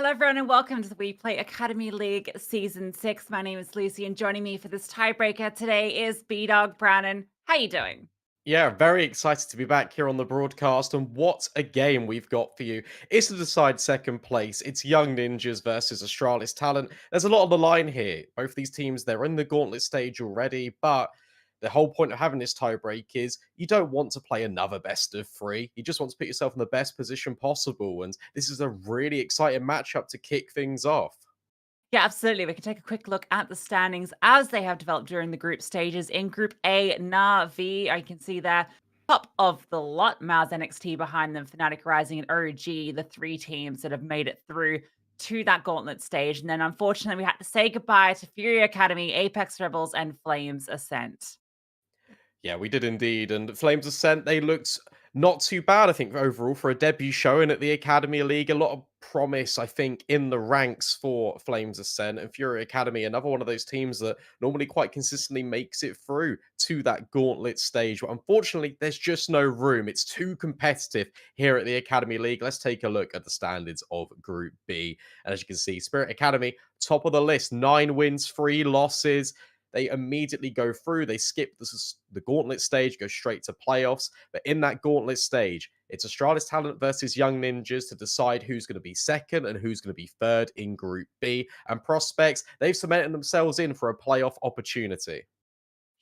Hello, everyone, and welcome to the WePlay Academy League Season 6. My name is Lucy, and joining me for this tiebreaker today is B-Dog Brannon. How you doing? Yeah, very excited to be back here on the broadcast, and what a game we've got for you. It's to decide second place. It's Young Ninjas versus Astralis Talent. There's a lot on the line here. Both these teams, they're in the gauntlet stage already, but the whole point of having this tiebreak is you don't want to play another best of three. You just want to put yourself in the best position possible, and this is a really exciting matchup to kick things off. Yeah, absolutely. We can take a quick look at the standings as they have developed during the group stages. In Group A, Navi, I can see there, top of the lot, Mars NXT behind them, Fnatic Rising and OG, the three teams that have made it through to that gauntlet stage. And then unfortunately, we had to say goodbye to Fury Academy, Apex Rebels, and Flames Ascent. Yeah, we did indeed. And Flames Ascent, they looked not too bad, I think, overall for a debut showing at the Academy League. A lot of promise, I think, in the ranks for Flames Ascent and Fury Academy. Another one of those teams that normally quite consistently makes it through to that gauntlet stage. But unfortunately, there's just no room. It's too competitive here at the Academy League. Let's take a look at the standards of Group B. And as you can see, Spirit Academy, top of the list, 9 wins, 3 losses. They immediately go through. They skip the gauntlet stage, go straight to playoffs. But in that gauntlet stage, it's Astralis Talent versus Young Ninjas to decide who's going to be second and who's going to be third in Group B. And Prospects, they've cemented themselves in for a playoff opportunity.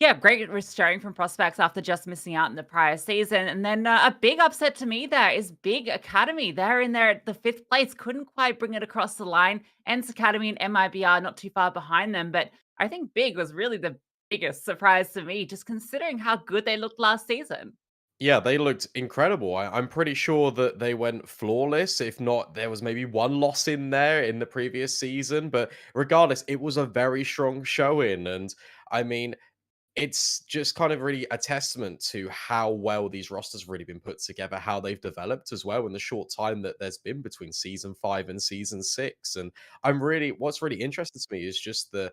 Yeah, great showing from prospects after just missing out in the prior season. And then a big upset to me there is Big Academy. They're in there at the fifth place, couldn't quite bring it across the line. Ents Academy and MIBR not too far behind them. But I think Big was really the biggest surprise to me, just considering how good they looked last season. Yeah, they looked incredible. I'm pretty sure that they went flawless. If not, there was maybe one loss in there in the previous season. But regardless, it was a very strong showing. And I mean, it's just kind of really a testament to how well these rosters really been put together, how they've developed as well in the short time that there's been between season 5 and season 6. And what's really interesting to me is just the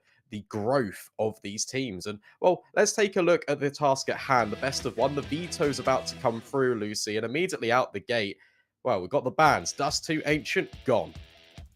growth of these teams. And well, let's take a look at the task at hand, the best of one. The veto's about to come through, Lucy, and immediately out the gate, well, we've got the bans. Dust 2 Ancient gone.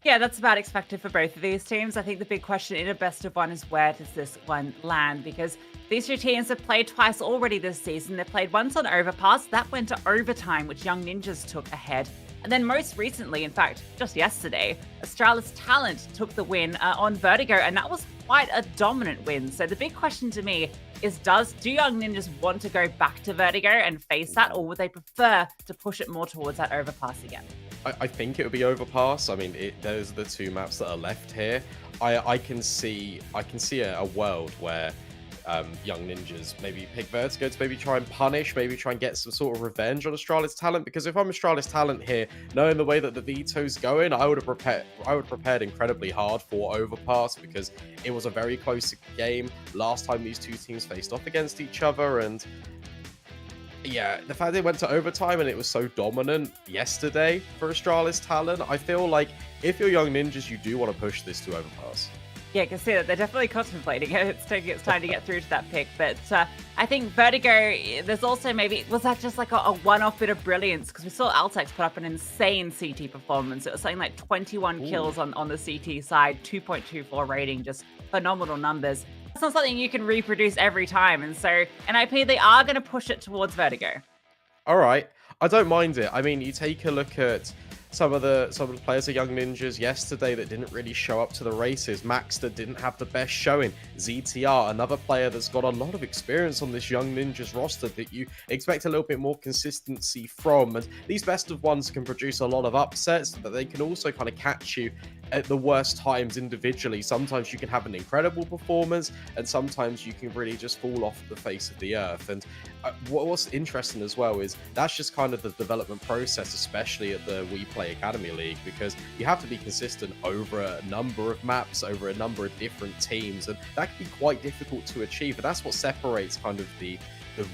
Yeah, that's about expected for both of these teams. I think the big question in a best of one is where does this one land? Because these two teams have played twice already this season. They played once on Overpass. That went to overtime, which Young Ninjas took ahead. And then most recently, in fact, just yesterday, Astralis Talent took the win on Vertigo, and that was quite a dominant win. So the big question to me is do Young Ninjas want to go back to Vertigo and face that, or would they prefer to push it more towards that Overpass again? I think it would be Overpass. I mean, those are the two maps that are left here. I can see a world where Young Ninjas maybe pick Vertigo to maybe try and punish, maybe try and get some sort of revenge on Astralis Talent. Because if I'm Astralis Talent here, knowing the way that the veto's going, I would have prepared incredibly hard for Overpass because it was a very close game last time these two teams faced off against each other. And yeah, the fact they went to overtime and it was so dominant yesterday for Astralis Talent, I feel like if you're Young Ninjas, you do want to push this to Overpass. Yeah, I can see that they're definitely contemplating it. It's taking its time to get through to that pick. But I think Vertigo, there's also maybe, was that just like a one-off bit of brilliance? Because we saw Altex put up an insane CT performance. It was something like 21 Ooh. kills on the CT side, 2.24 rating, just phenomenal numbers. That's not something you can reproduce every time. And so, NIP, they are going to push it towards Vertigo. All right, I don't mind it. I mean, you take a look at some of the players of Young Ninjas yesterday that didn't really show up to the races. Maxter didn't have the best showing. ZTR, another player that's got a lot of experience on this Young Ninjas roster that you expect a little bit more consistency from. And these best of ones can produce a lot of upsets, but they can also kind of catch you at the worst times individually. Sometimes you can have an incredible performance, and sometimes you can really just fall off the face of the earth. And what's interesting as well is that's just kind of the development process, especially at the WePlay Academy League, because you have to be consistent over a number of maps, over a number of different teams, and that can be quite difficult to achieve. And that's what separates kind of the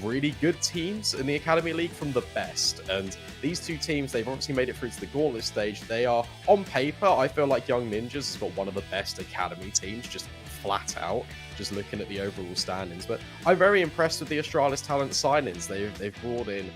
really good teams in the Academy League from the best. And these two teams, they've obviously made it through to the gauntlet stage. They are, on paper, I feel like Young Ninjas has got one of the best Academy teams, just flat out, just looking at the overall standings. But I'm very impressed with the Astralis Talent signings. They've brought in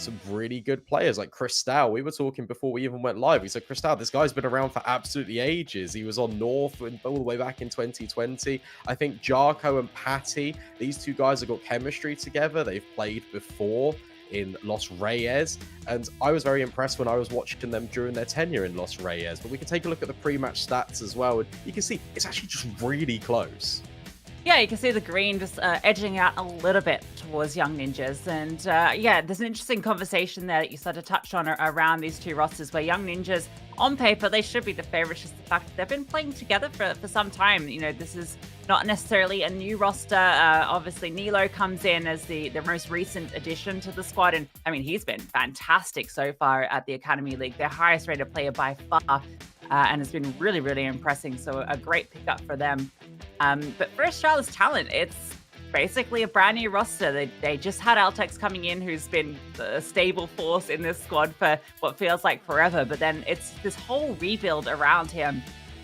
some really good players like Cristal. We were talking before we even went live. We said, Cristal, this guy's been around for absolutely ages. He was on North all the way back in 2020. I think Jarko and Patty, these two guys have got chemistry together. They've played before in Los Reyes, and I was very impressed when I was watching them during their tenure in Los Reyes. But we can take a look at the pre-match stats as well, and you can see it's actually just really close. Yeah, you can see the green just edging out a little bit towards Young Ninjas. And yeah, there's an interesting conversation there that you sort of touched on around these two rosters where Young Ninjas, on paper, they should be the favorites, just the fact that they've been playing together for some time. You know, this is not necessarily a new roster. Obviously, Nilo comes in as the most recent addition to the squad. And I mean, he's been fantastic so far at the Academy League, their highest rated player by far. And has been really, really impressing. So a great pickup for them. But for Astralis Talent, it's basically a brand new roster. They just had Altex coming in, who's been a stable force in this squad for what feels like forever. But then it's this whole rebuild around him.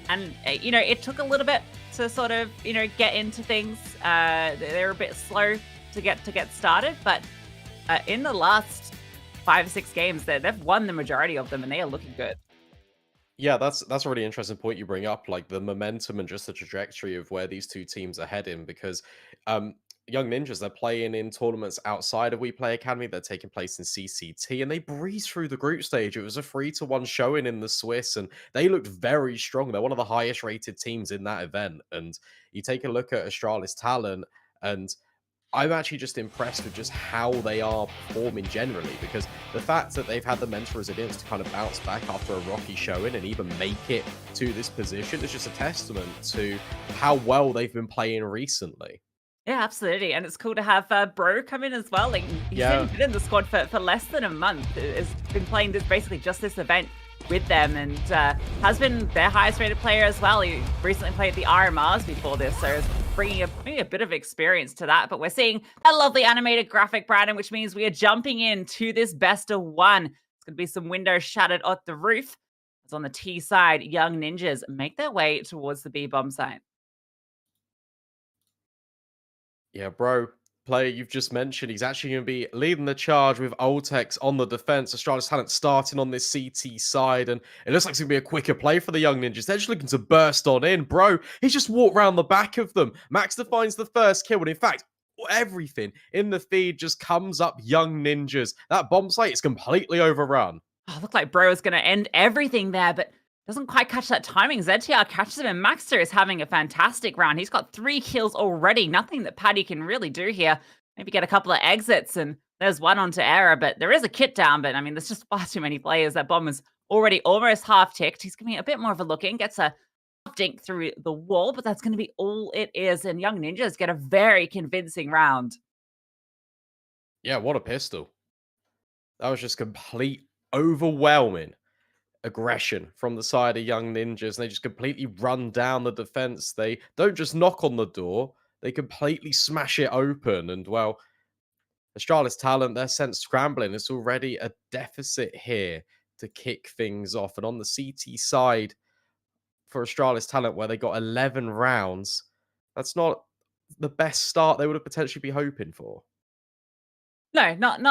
And, you know, it took a little bit to sort of, you know, get into things. They're a bit slow to get started. But in the last 5 or 6 games, they've won the majority of them, and they are looking good. Yeah, that's a really interesting point you bring up, like the momentum and just the trajectory of where these two teams are heading. Because Young Ninjas, they're playing in tournaments outside of WePlay Academy. They're taking place in CCT, and they breezed through the group stage. It was a 3-1 showing in the Swiss, and they looked very strong. They're one of the highest rated teams in that event. And you take a look at Astralis Talent, and I'm actually just impressed with just how they are performing generally, because the fact that they've had the mental resilience to kind of bounce back after a rocky showing and even make it to this position is just a testament to how well they've been playing recently. Yeah, absolutely. And it's cool to have Bro come in as well. Like, he's only Yeah. been in the squad for less than a month. Has been playing basically just this event with them, and has been their highest rated player as well. He recently played the RMRs before this, so it's bringing a bit of experience to that. But we're seeing a lovely animated graphic, Brandon, which means we are jumping into this best of one. It's going to be some windows shattered at the roof. It's on the T side. Young Ninjas make their way towards the B bomb site. Yeah, bro. Player you've just mentioned, he's actually going to be leading the charge with Oltex on the defense. Astralis Talent starting on this CT side, and it looks like it's going to be a quicker play for the Young Ninjas. They're just looking to burst on in. Bro, he's just walked around the back of them. Max defines the first kill, and in fact, everything in the feed just comes up Young Ninjas. That bomb site is completely overrun. Oh, looked like Bro is going to end everything there, but doesn't quite catch that timing. ZTR catches him, and Maxter is having a fantastic round. He's got 3 kills already. Nothing that Paddy can really do here. Maybe get a couple of exits, and there's one onto Error, but there is a kit down. But I mean, there's just far too many players. That bomb is already almost half ticked. He's giving it a bit more of a look in, gets a dink through the wall, but that's going to be all it is. And Young Ninjas get a very convincing round. Yeah, what a pistol. That was just complete overwhelming aggression from the side of Young Ninjas, and they just completely run down the defense. They don't just knock on the door, they completely smash it open. And well, Astralis Talent, they're sent scrambling. It's already a deficit here to kick things off. And on the CT side for Astralis Talent, where they got 11 rounds, that's not the best start they would have potentially be hoping for. No, not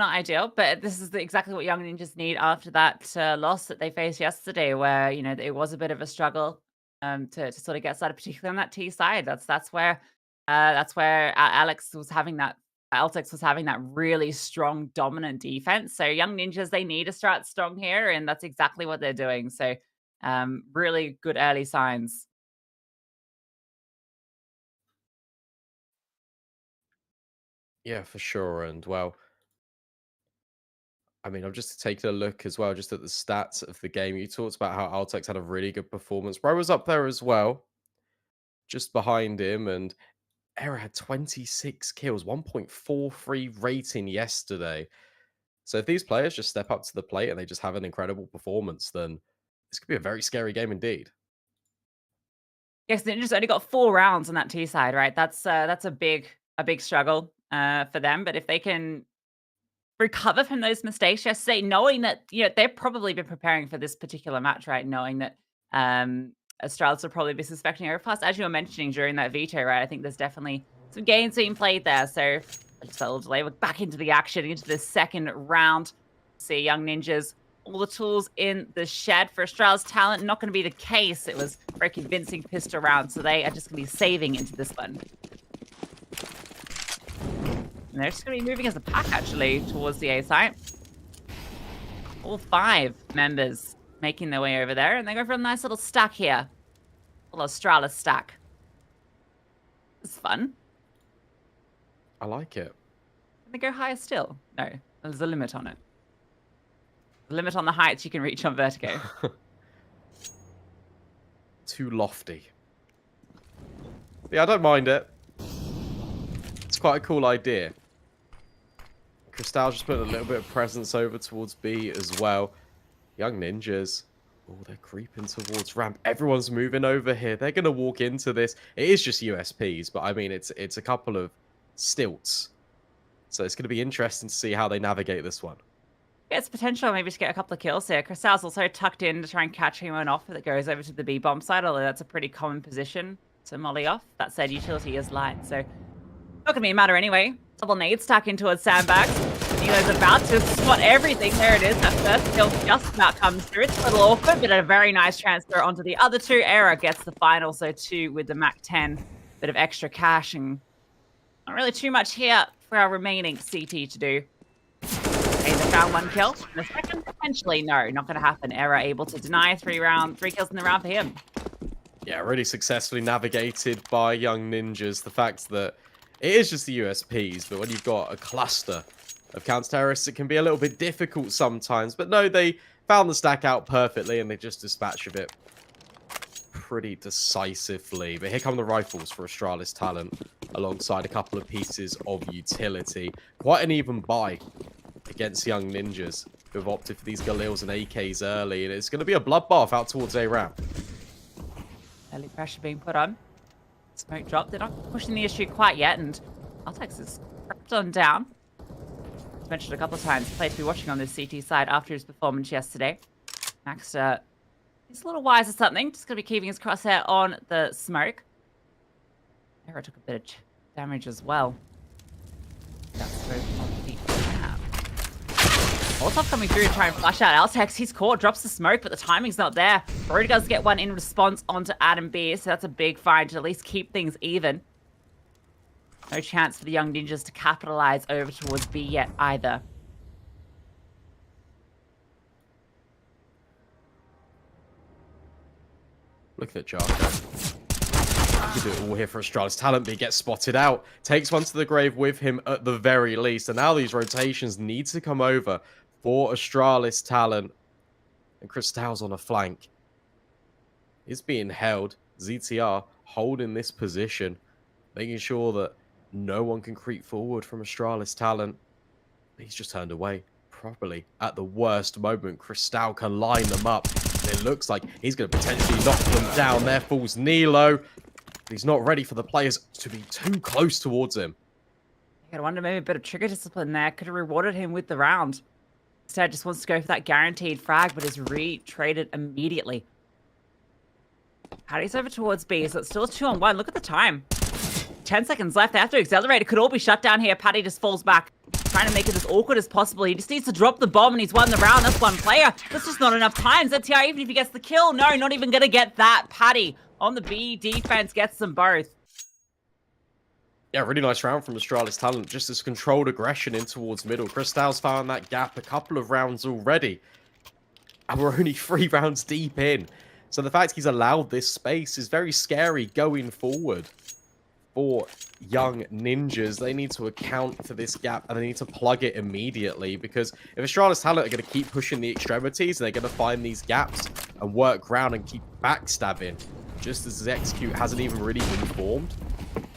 ideal, but this is exactly what Young Ninjas need after that loss that they faced yesterday, where you know it was a bit of a struggle to sort of get started, particularly on that T side. That's where Alex was having that. Altex was having that really strong, dominant defense. So Young Ninjas, they need to start strong here, and that's exactly what they're doing. So really good early signs. Yeah, for sure. And well, I mean, I'm just taking a look as well, just at the stats of the game. You talked about how Altex had a really good performance. Bro was up there as well, just behind him, and Era had 26 kills, 1.43 rating yesterday. So if these players just step up to the plate and they just have an incredible performance, then this could be a very scary game indeed. Yes, Ninjas only got 4 rounds on that T side, right? That's a big struggle for them. But if they can recover from those mistakes yesterday, knowing that, you know, they've probably been preparing for this particular match, right? Knowing that Astralis will probably be suspecting Overpass. As you were mentioning during that veto, right? I think there's definitely some games being played there. So Just a little delay. We're back into the action, into the second round. See Young Ninjas, all the tools in the shed for Astralis talent. Not going to be the case. It was a very convincing pistol round, so they are just going to be saving into this one. And they're just going to be moving as a pack, actually, towards the A site. All 5 members making their way over there, and they go for a nice little stack here. A little Astralis stack. It's fun. I like it. Can they go higher still? No, there's a limit on it. The limit on the heights you can reach on Vertigo. Too lofty. Yeah, I don't mind it. It's quite a cool idea. Cristal's just putting a little bit of presence over towards B as well. Young Ninjas. Oh, they're creeping towards ramp. Everyone's moving over here. They're going to walk into this. It is just USPs, but I mean, it's a couple of stilts. So it's going to be interesting to see how they navigate this one. Yeah, it's potential maybe to get a couple of kills here. Cristal's also tucked in to try and catch anyone off that goes over to the B bomb side, although that's a pretty common position to molly off. That said, utility is light, so not going to be a matter anyway. Double nade stack in towards sandbags. Nilo's about to spot everything. There it is. That first kill just about comes through. It's a little awkward, but a very nice transfer onto the other 2. Era gets the final, so 2 with the Mac 10. Bit of extra cash and not really too much here for our remaining CT to do. They found 1 kill. The second, potentially, no, not going to happen. Era able to deny 3 kills in the round for him. Yeah, really successfully navigated by Young Ninjas. The fact that it is just the USPs, but when you've got a cluster of counter-terrorists, it can be a little bit difficult sometimes. But no, they found the stack out perfectly, and they just dispatched of it pretty decisively. But here come the rifles for Astralis talent, alongside a couple of pieces of utility. Quite an even buy against Young Ninjas, who have opted for these Galils and AKs early. And it's going to be a bloodbath out towards A ramp. Early pressure being put on. Smoke drop. They're not pushing the issue quite yet, and Altex is crept on down. As mentioned a couple of times, played to be watching on this CT side after his performance yesterday. Max he's a little wise or something. Just going to be keeping his crosshair on the smoke. Era took a bit of damage as well. That's very on the map. Molotov coming through to try and flush out Altex. He's caught, drops the smoke, but the timing's not there. Brody does get one in response onto Adam B, so that's a big find to at least keep things even. No chance for the Young Ninjas to capitalize over towards B yet either. Look at Jarko. You can do it all here for Astralis talent, but he gets spotted out. Takes one to the grave with him at the very least. And now these rotations need to come over for Astralis talent. And Cristal's on a flank. Is being held. ZTR holding this position. Making sure that no one can creep forward from Astralis talent. He's just turned away properly at the worst moment. Cristal can line them up. It looks like he's going to potentially knock them down. There falls Nilo. He's not ready for the players to be too close towards him. I gotta wonder, maybe a bit of trigger discipline there could have rewarded him with the round. Instead, just wants to go for that guaranteed frag, but is re-traded immediately. Paddy's over towards B, so it's still a 2-on-1. Look at the time. 10 seconds left. They have to accelerate. It could all be shut down here. Paddy just falls back, trying to make it as awkward as possible. He just needs to drop the bomb, and he's won the round. That's 1 player. That's just not enough time. ZTR, even if he gets the kill, no, not even going to get that. Paddy on the B defense gets them both. Yeah, really nice round from Astralis talent. Just as controlled aggression in towards middle. Cristal's found that gap a couple of rounds already. And we're only 3 rounds deep in. So the fact he's allowed this space is very scary going forward. For Young Ninjas, they need to account for this gap and they need to plug it immediately, because if Astralis talent are going to keep pushing the extremities and they're going to find these gaps and work ground and keep backstabbing, just as his execute hasn't even really been formed,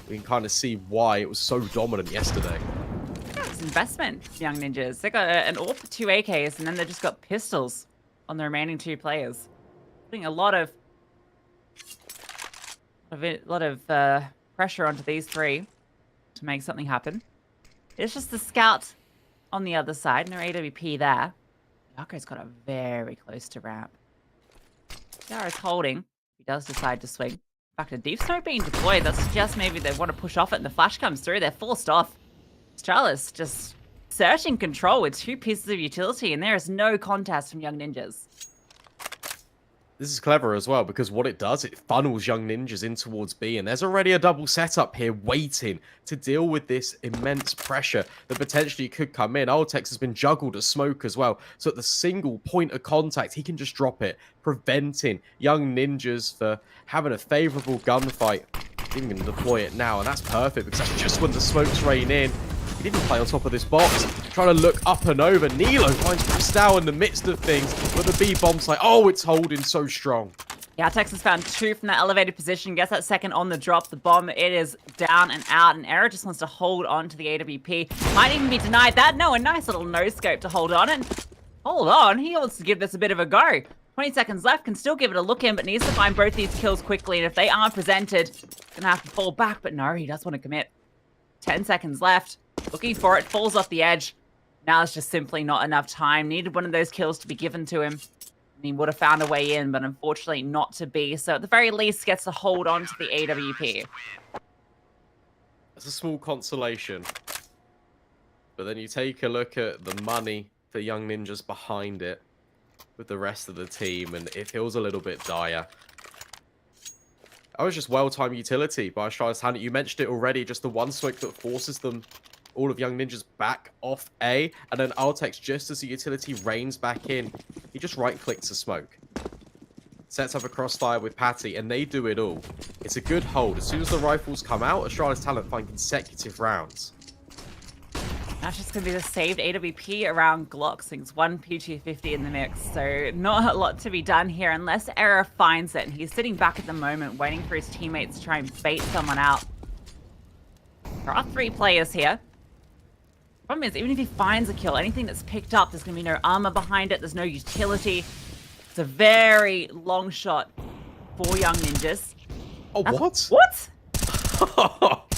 we can kind of see why it was so dominant yesterday. It's investment, Young Ninjas. They got an AWP for 2 AKs, and then they just got pistols on the remaining 2 players. Putting a lot of pressure onto these 3 to make something happen. It's just the scout on the other side. No AWP there. Yarko's got it very close to ramp. Yara's holding. He does decide to swing. In fact, a deep smoke being deployed. That suggests maybe they want to push off it and the flash comes through. They're forced off. Astralis just searching control with 2 pieces of utility, and there is no contest from Young Ninjas. This is clever as well, because what it does, it funnels Young Ninjas in towards B, and there's already a double setup here waiting to deal with this immense pressure that potentially could come in. Ultex has been juggled as smoke as well, so at the single point of contact, he can just drop it, preventing Young Ninjas for having a favourable gunfight. He's even going to deploy it now, and that's perfect, because that's just when the smokes rain in. He didn't play on top of this box. Trying to look up and over. Nilo finds Cristal in the midst of things, but the B bomb site, oh, it's holding so strong. Yeah, Texas found 2 from that elevated position. Gets that second on the drop. The bomb, it is down and out. And Era just wants to hold on to the AWP. Might even be denied that. No, a nice little no-scope to hold on. And hold on, he wants to give this a bit of a go. 20 seconds left, can still give it a look in, but needs to find both these kills quickly. And if they aren't presented, gonna have to fall back. But no, he does want to commit. 10 seconds left. Looking for it, falls off the edge. Now it's just simply not enough time. Needed one of those kills to be given to him. And he would have found a way in, but unfortunately not to be. So at the very least, gets to hold on to the AWP. It's a small consolation. But then you take a look at the money for Young Ninjas behind it with the rest of the team, and it feels a little bit dire. That was just well-timed utility by Astralis Talent. You mentioned it already, just the one smoke that forces them, all of Young Ninjas, back off A, and then Ultex, just as the utility rains back in, he just right-clicks a smoke. Sets up a crossfire with Patty, and they do it all. It's a good hold. As soon as the rifles come out, Astralis Talent find consecutive rounds. That's just going to be the saved AWP around Glocks. I think it's 1 P250 in the mix, so not a lot to be done here unless Era finds it. And he's sitting back at the moment, waiting for his teammates to try and bait someone out. There are 3 players here. Problem is, even if he finds a kill, anything that's picked up, there's going to be no armor behind it. There's no utility. It's a very long shot for Young Ninjas. Oh, what? What?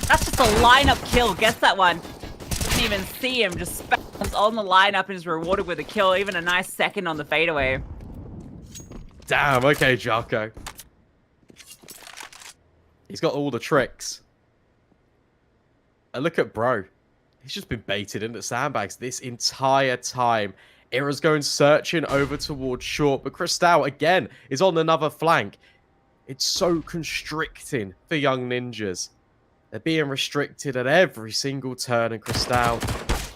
That's just a lineup kill. Gets that one. Didn't even see him. Just spams on the lineup and is rewarded with a kill. Even a nice second on the fadeaway. Damn, okay, Jarko. He's got all the tricks. And look at Bro. He's just been baited into sandbags this entire time. Era's going searching over towards short, but Cristal, again, is on another flank. It's so constricting for Young Ninjas. They're being restricted at every single turn, and Cristal,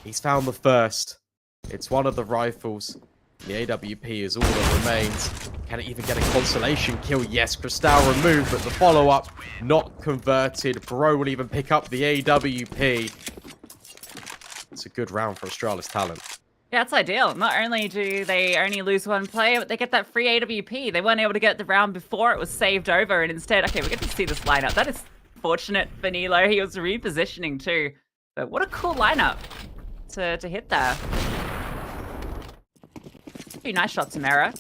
he's found the first. It's one of the rifles. The AWP is all that remains. Can it even get a consolation kill? Yes, Cristal removed, but the follow-up not converted. Bro will even pick up the AWP. It's a good round for Astralis Talent. Yeah, it's ideal. Not only do they only lose 1 player, but they get that free AWP. They weren't able to get the round before it was saved over, and instead, okay, we get to see this lineup. That is fortunate for Nilo. He was repositioning too. But what a cool lineup to hit there. 2 nice shots from Era,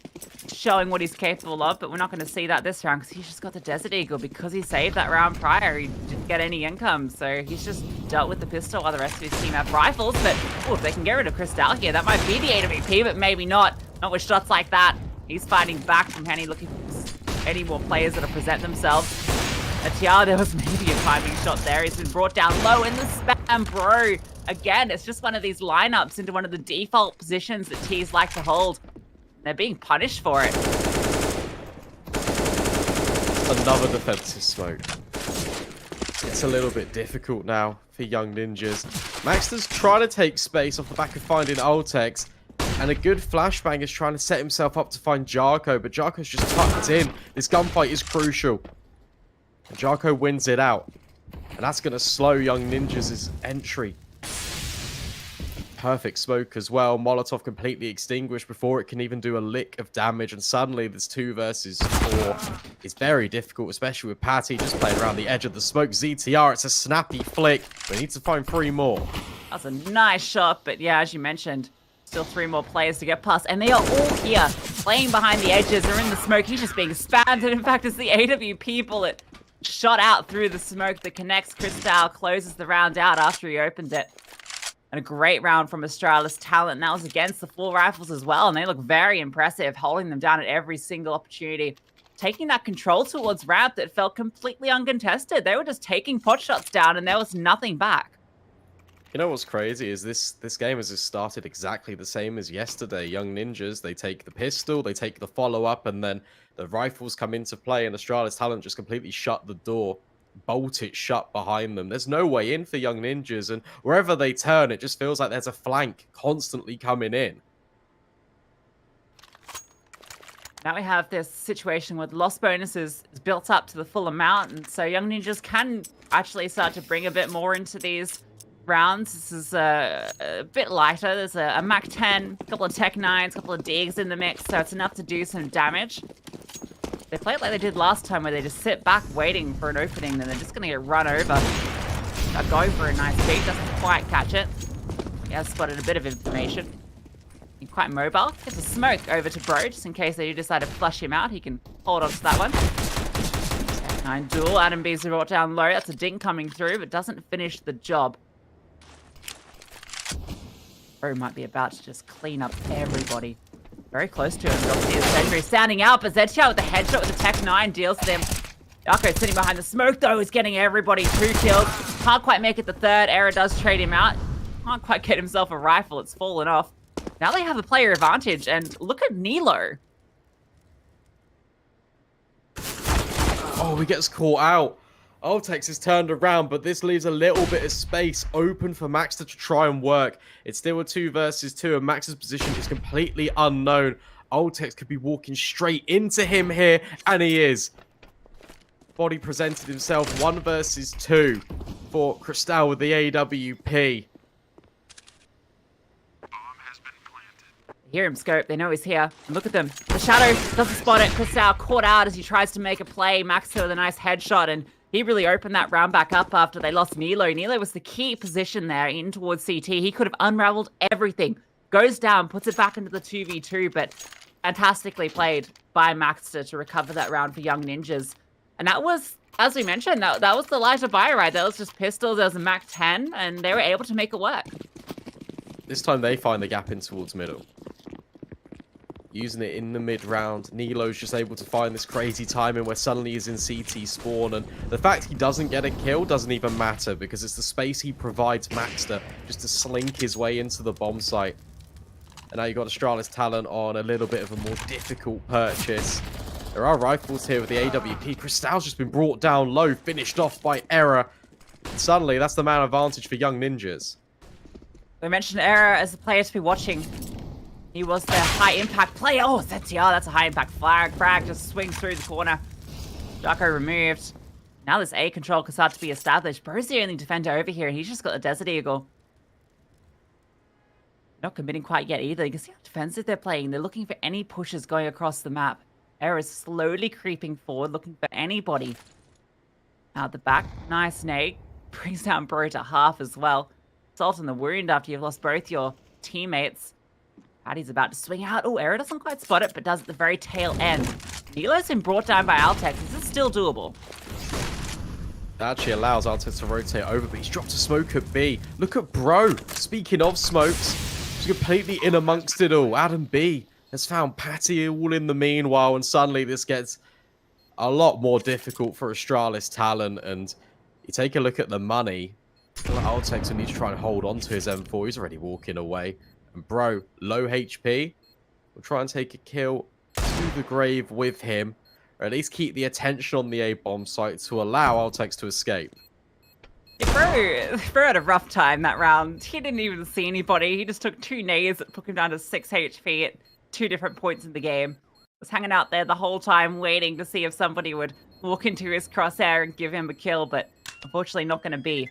showing what he's capable of, but we're not going to see that this round because he's just got the Desert Eagle. Because he saved that round prior, he didn't get any income, so he's just dealt with the pistol while the rest of his team have rifles. But if they can get rid of Cristal here, that might be the AWP, but maybe not. Not with shots like that. He's fighting back from Henny, looking for any more players that'll present themselves. Atiar, there was maybe a timing shot there. He's been brought down low in the spam, Bro. Again, it's just one of these lineups into one of the default positions that T's like to hold. They're being punished for it. Another defensive smoke. It's a little bit difficult now for Young Ninjas. Maxter's trying to take space off the back of finding Ultex. And a good flashbang is trying to set himself up to find Jarko, but Jarko's just tucked in. This gunfight is crucial. And Jarko wins it out. And that's going to slow Young Ninjas' entry. Perfect smoke as well. Molotov completely extinguished before it can even do a lick of damage. And suddenly this 2 versus 4 is very difficult, especially with Patty just playing around the edge of the smoke. ZTR, it's a snappy flick. We need to find 3 more. That's a nice shot, but yeah, as you mentioned, still 3 more players to get past. And they are all here, playing behind the edges. They're in the smoke. He's just being spammed. And in fact, it's the AWP bullet shot out through the smoke that connects. Cristal closes the round out after he opened it. And a great round from Astralis Talent. That was against the 4 rifles as well. And they look very impressive, holding them down at every single opportunity. Taking that control towards ramp that felt completely uncontested. They were just taking pot shots down and there was nothing back. You know what's crazy is this game has just started exactly the same as yesterday. Young Ninjas, they take the pistol, they take the follow-up, and then the rifles come into play, and Astralis Talent just completely shut the door, bolt it shut behind them. There's no way in for Young Ninjas, and wherever they turn, it just feels like there's a flank constantly coming in. Now we have this situation where the loss bonus is built up to the full amount, and so Young Ninjas can actually start to bring a bit more into these rounds. This is a bit lighter. There's a Mac 10, a couple of Tech 9s, a couple of Digs in the mix, so it's enough to do some damage. They play it like they did last time, where they just sit back waiting for an opening, and they're just going to get run over. They're going for a nice beat, doesn't quite catch it. He has spotted a bit of information. He's quite mobile. Gets a smoke over to Bro, just in case they do decide to flush him out. He can hold on to that one. Tech 9 duel. Adam B's brought down low. That's a ding coming through, but doesn't finish the job. Bro might be about to just clean up everybody. Very close to him. Obviously, Sentry standing out, but Zedshot with the headshot with the Tech 9 deals them. Darko sitting behind the smoke, though, is getting everybody 2 kills. Can't quite make it the third. Era does trade him out. Can't quite get himself a rifle. It's fallen off. Now they have a player advantage, and look at Nilo. Oh, he gets caught out. Altex is turned around, but this leaves a little bit of space open for Maxter to try and work. It's still a 2 versus 2, and Max's position is completely unknown. Altex could be walking straight into him here, and he is. Body presented himself 1 versus 2 for Cristal with the AWP. Hear him scope. They know he's here. And look at them. The shadow doesn't spot it. Cristal caught out as he tries to make a play. Maxter with a nice headshot, and he really opened that round back up after they lost Nilo. Nilo was the key position there in towards CT. He could have unraveled everything. Goes down, puts it back into the 2v2, but fantastically played by Maxter to recover that round for Young Ninjas. And that was, as we mentioned, that was the lighter buy ride. That was just pistols. There was a Mac 10, and they were able to make it work. This time they find the gap in towards middle. Using it in the mid-round. Nilo's just able to find this crazy timing where suddenly he's in CT spawn, and the fact he doesn't get a kill doesn't even matter because it's the space he provides Maxter just to slink his way into the bomb site. And now you've got Astralis Talent on a little bit of a more difficult purchase. There are rifles here with the AWP. Cristal's just been brought down low, finished off by Error. And suddenly, that's the man advantage for Young Ninjas. We mentioned Error as a player to be watching. He was the high-impact player. Oh, that's a high-impact frag. Just swings through the corner. Darko removed. Now this A control can start to be established. Bro's the only defender over here, and he's just got the Desert Eagle. Not committing quite yet either. You can see how defensive they're playing. They're looking for any pushes going across the map. Error is slowly creeping forward, looking for anybody. Out the back. Nice nade. Brings down Bro to half as well. Salt in the wound after you've lost both your teammates. Patty's about to swing out. Oh, Error doesn't quite spot it, but does at the very tail end. Nilo's been brought down by Altex. This is still doable. That actually allows Altex to rotate over, but he's dropped a smoke at B. Look at Bro. Speaking of smokes, he's completely in amongst it all. Adam B has found Patty all in the meanwhile, and suddenly this gets a lot more difficult for Astralis Talent. And you take a look at the money. Altex will need to try and hold on to his M4. He's already walking away. And Bro, low HP, will try and take a kill to the grave with him, or at least keep the attention on the A-bomb site to allow Altex to escape. Bro had a rough time that round. He didn't even see anybody. He just took 2 nades that took him down to 6 HP at 2 different points in the game. Was hanging out there the whole time waiting to see if somebody would walk into his crosshair and give him a kill, but unfortunately not going to be.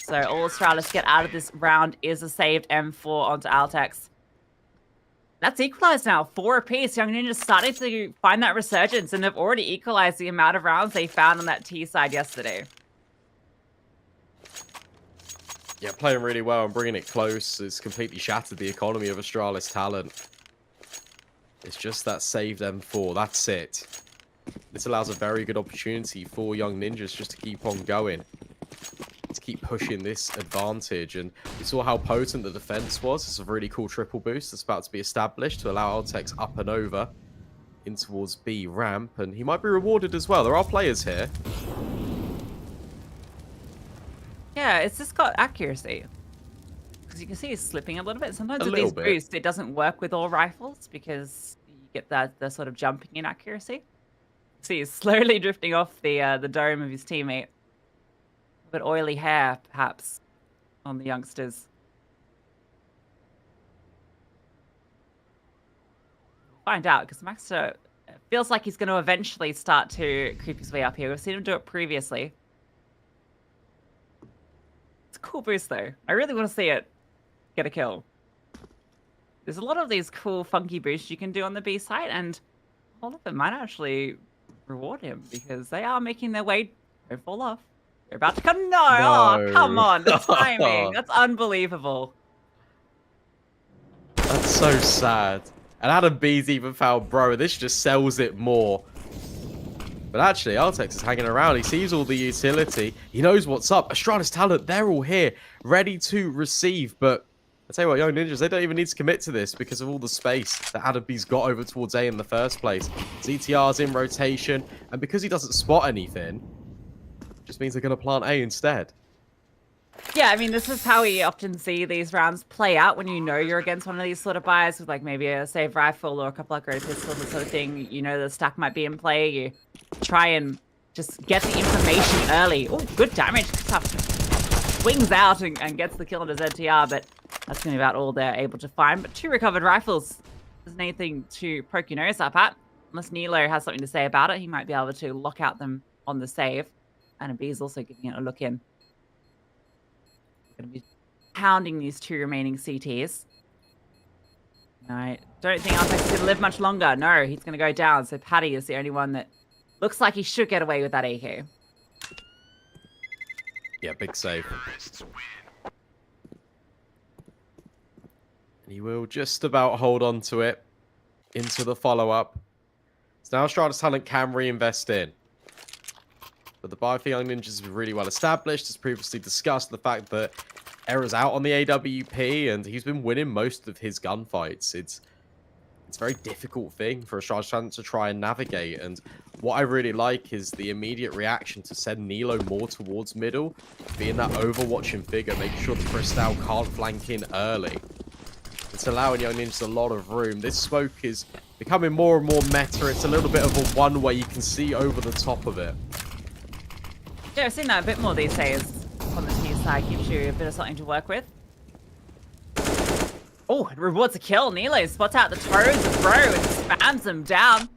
So all Astralis get out of this round is a saved M4 onto Altex. That's equalized now, 4 apiece. Young Ninjas starting to find that resurgence, and have already equalized the amount of rounds they found on that T side yesterday. Yeah, playing really well and bringing it close. It's completely shattered the economy of Astralis Talent. It's just that saved M4, that's it. This allows a very good opportunity for Young Ninjas just to keep on going. To keep pushing this advantage, and we saw how potent the defense was. It's a really cool triple boost that's about to be established to allow Altex up and over in towards B ramp, and he might be rewarded as well. There are players here. Yeah, it's just got accuracy. because you can see he's slipping a little bit. Sometimes A with little these bit. boosts, it doesn't work with all rifles because you get the sort of jumping inaccuracy. See, he's slowly drifting off the dome of his teammate. A bit oily hair, perhaps, on the youngsters. Find out because Maxter feels like he's going to eventually start to creep his way up here. We've seen him do it previously. It's a cool boost though. I really want to see it get a kill. There's a lot of these cool funky boosts you can do on the B site, and a lot of them might actually reward him because they are making their way. Don't fall off. They're about to come. No! Oh, come on. The timing. That's unbelievable. That's so sad. And Adam B's even found, bro, this just sells it more. But actually, Artex is hanging around. He sees all the utility. He knows what's up. Astralis talent, they're all here, ready to receive. But I tell you what, Young Ninjas, they don't even need to commit to this because of all the space that Adam B's got over towards A in the first place. ZTR's in rotation. And because he doesn't spot anything, it just means they're going to plant A instead. Yeah, I mean, this is how we often see these rounds play out when you know you're against one of these sort of buys with like maybe a save rifle or a couple of great pistols, that sort of thing. You know the stack might be in play. You try and just get the information early. Oh, good damage. Tough. Swings out and gets the kill on his ZTR, but that's going to be about all they're able to find. But 2 recovered rifles isn't anything to poke your nose up at. Unless Nilo has something to say about it, he might be able to lock out them on the save. And B is also giving it a look in. Going to be pounding these 2 remaining CTs. No, I don't think Artex is going to live much longer. No, he's going to go down. So Paddy is the only one that looks like he should get away with that AK. Yeah, big save. And he will just about hold on to it into the follow-up. So now Astralis talent can reinvest in. But the buy for Young Ninjas is really well established. As previously discussed, the fact that Error's out on the AWP and he's been winning most of his gunfights. It's a very difficult thing for Astralis to try and navigate. And what I really like is the immediate reaction to send Nilo more towards middle, being that overwatching figure, making sure that Crystal can't flank in early. It's allowing Young Ninjas a lot of room. This smoke is becoming more and more meta. It's a little bit of a one-way. You can see over the top of it. Yeah, I've seen that a bit more these days on the T side. Gives you a bit of something to work with. Oh, it rewards a kill. Nilo spots out the toes of Bro and spams him down.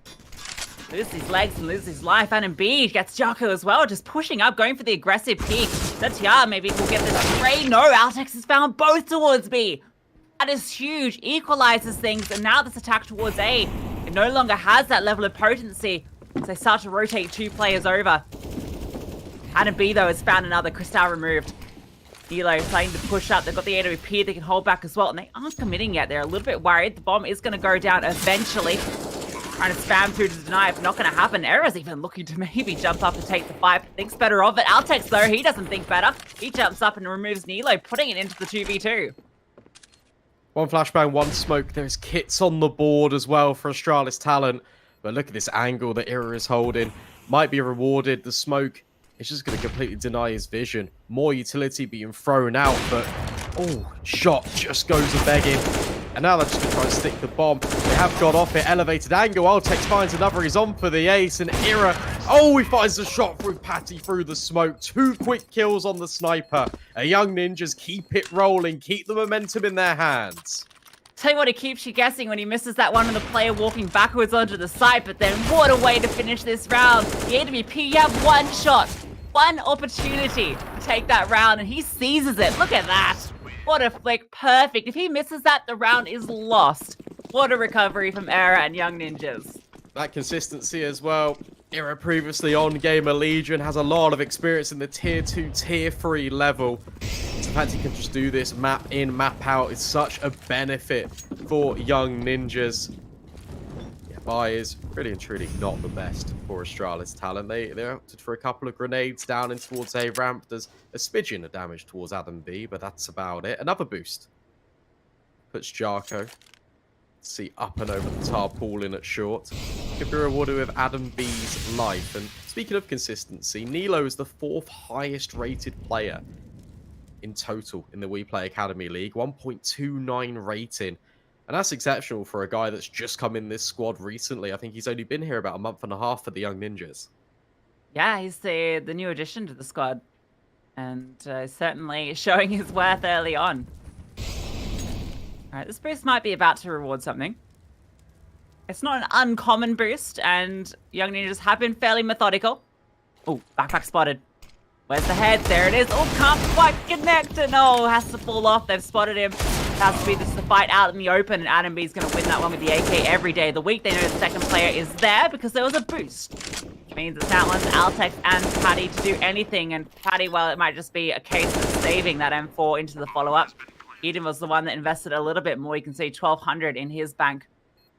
Loses his legs and loses his life. And Embiid gets Jocko as well, just pushing up, going for the aggressive peek. ZTR maybe will get this spray. No, Altex has found both towards B. That is huge. Equalizes things. And now this attack towards A, it no longer has that level of potency. So they start to rotate 2 players over. Adam B, though, has found another. Crystal removed. Nilo starting to push up. They've got the AWP. They can hold back as well. And they aren't committing yet. They're a little bit worried. The bomb is going to go down eventually. Trying to spam through to deny it. Not going to happen. Error's even looking to maybe jump up and take the fight. Thinks better of it. Altex, though, he doesn't think better. He jumps up and removes Nilo, putting it into the 2v2. One flashbang, one smoke. There's kits on the board as well for Astralis talent. But look at this angle that Ira is holding. Might be rewarded. The smoke, it's just going to completely deny his vision. More utility being thrown out, but oh, shot just goes a-begging. And now they're just going to try and stick the bomb. They have got off it. Elevated angle. Altex finds another. He's on for the ace. And Ira, oh, he finds the shot through Patty through the smoke. 2 quick kills on the sniper. Young Ninjas keep it rolling. Keep the momentum in their hands. Tell you what, it keeps you guessing when he misses that one on the player walking backwards onto the site. But then what a way to finish this round. The AWP, you have 1 shot. 1 opportunity to take that round. And he seizes it. Look at that. What a flick. Perfect. If he misses that, the round is lost. What a recovery from Era and Young Ninjas. That consistency as well. Era previously on Gamer Legion, has a lot of experience in the tier 2, tier 3 level. The fact he can just do this map in, map out is such a benefit for Young Ninjas. Yeah, buy is really and truly not the best for Astralis talent. They opted for a couple of grenades down in towards A ramp. There's a smidgen of damage towards Adam B, but that's about it. Another boost. Puts Jarko. See up and over the tarpaulin at short. Could be rewarded with Adam B's life. And speaking of consistency, Nilo is the 4th highest rated player in total in the WePlay Academy League, 1.29 rating. And that's exceptional for a guy that's just come in this squad recently. I think he's only been here about a month and a half for the Young Ninjas. Yeah, he's the new addition to the squad. And certainly showing his worth early on. All right, this boost might be about to reward something. It's not an uncommon boost, and Young Ninjas have been fairly methodical. Oh, backpack spotted. Where's the head? There it is. Oh, can't quite connect it. No, has to fall off. They've spotted him. It has to be this the fight out in the open, and Adam B's going to win that one with the AK every day of the week. They know the second player is there because there was a boost. Which means it's now on to Altex and Paddy to do anything. And Paddy, well, it might just be a case of saving that M4 into the follow-up. Eden was the one that invested a little bit more. You can see 1,200 in his bank.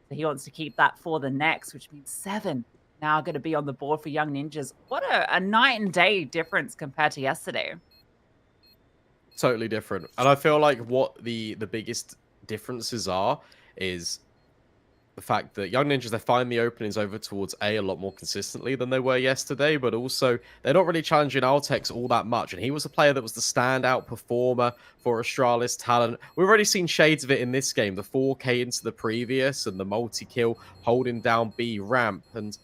So he wants to keep that for the next, which means 7 now going to be on the board for Young Ninjas. What a night and day difference compared to yesterday. Totally different. And I feel like what the biggest differences are is the fact that Young Ninjas, they find the openings over towards A lot more consistently than they were yesterday, but also they're not really challenging Altex all that much. And he was a player that was the standout performer for Astralis talent. We've already seen shades of it in this game, the 4K into the previous and the multi-kill holding down B ramp. And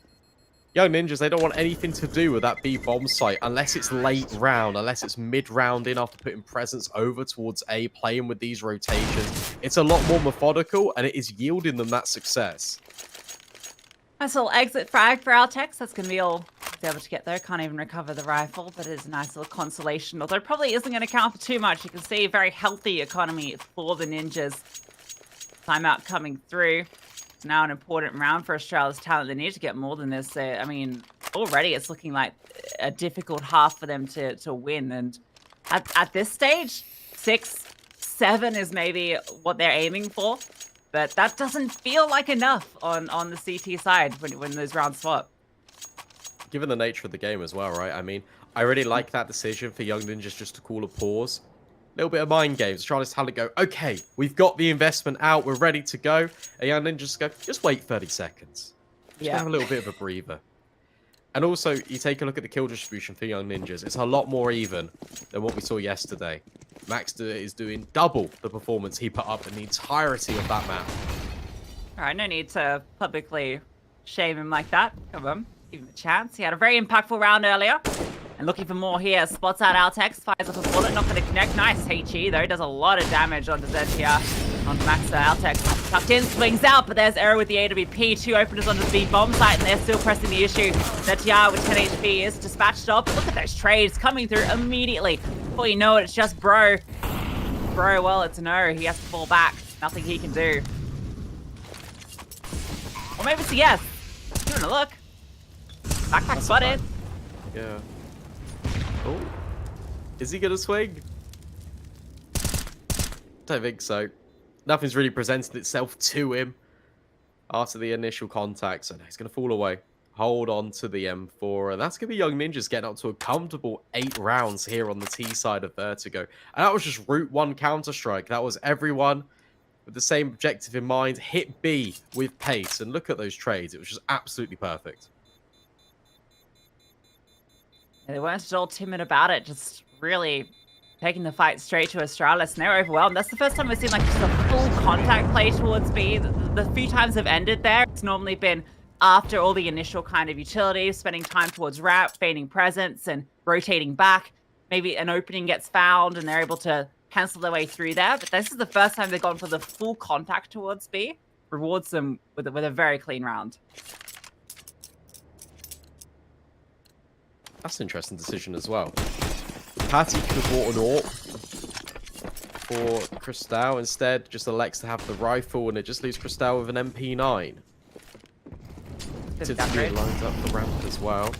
Young Ninjas, they don't want anything to do with that B bomb site unless it's late round, unless it's mid-round in after putting presence over towards A, playing with these rotations. It's a lot more methodical, and it is yielding them that success. Nice little exit frag for Altex. That's going to be all he's able to get there. Can't even recover the rifle, but it is a nice little consolation. Although it probably isn't going to count for too much. You can see a very healthy economy for the Ninjas. Timeout coming through. Now an important round for Australia's talent. They need to get more than this. I mean, already it's looking like a difficult half for them to win. And at this stage, 6, 7 is maybe what they're aiming for. But that doesn't feel like enough on the CT side when those rounds swap. Given the nature of the game as well, right? I mean, I really like that decision for Young Ninjas just to call a pause. Little bit of mind games. Astralis talent go, okay, we've got the investment out, we're ready to go. And Young Ninjas go, just wait 30 seconds. Just have a little bit of a breather. And also, you take a look at the kill distribution for Young Ninjas. It's a lot more even than what we saw yesterday. Max is doing double the performance he put up in the entirety of that map. All right, no need to publicly shame him like that. Come on, give him a chance. He had a very impactful round earlier. And looking for more here. Spots out Altex, fires off a bullet, not going to connect. Nice HE though, does a lot of damage onto ZTR. On Max Altex, tucked in, swings out, but there's Error with the AWP. 2 openers onto the B bomb site, and they're still pressing the issue. ZTR with 10 HP is dispatched off. But look at those trades coming through immediately. Before you know it, it's just Bro. Bro, well, it's a no. He has to fall back. Nothing he can do. Or maybe it's a yes. Give it a look. Backpack spotted. Yeah. Oh, is he gonna swing? Don't think so. Nothing's really presented itself to him after the initial contact, so no, he's gonna fall away. Hold on to the M4, and that's gonna be Young Ninjas getting up to a comfortable 8 rounds here on the T side of Vertigo. And that was just Route 1 Counter-Strike. That was everyone with the same objective in mind, hit B with pace, and look at those trades. It was just absolutely perfect. They weren't at all timid about it, just really taking the fight straight to Astralis, and they're overwhelmed. That's the first time we've seen like just a full contact play towards B. The few times they've ended there, it's normally been after all the initial kind of utilities, spending time towards ramp, feigning presence, and rotating back. Maybe an opening gets found, and they're able to cancel their way through there. But this is the first time they've gone for the full contact towards B. Rewards them with a very clean round. That's an interesting decision as well. Patty could have bought an AWP for Cristal. Instead, just elects to have the rifle, and it just leaves Cristal with an MP9. Typically lines up the ramp as well.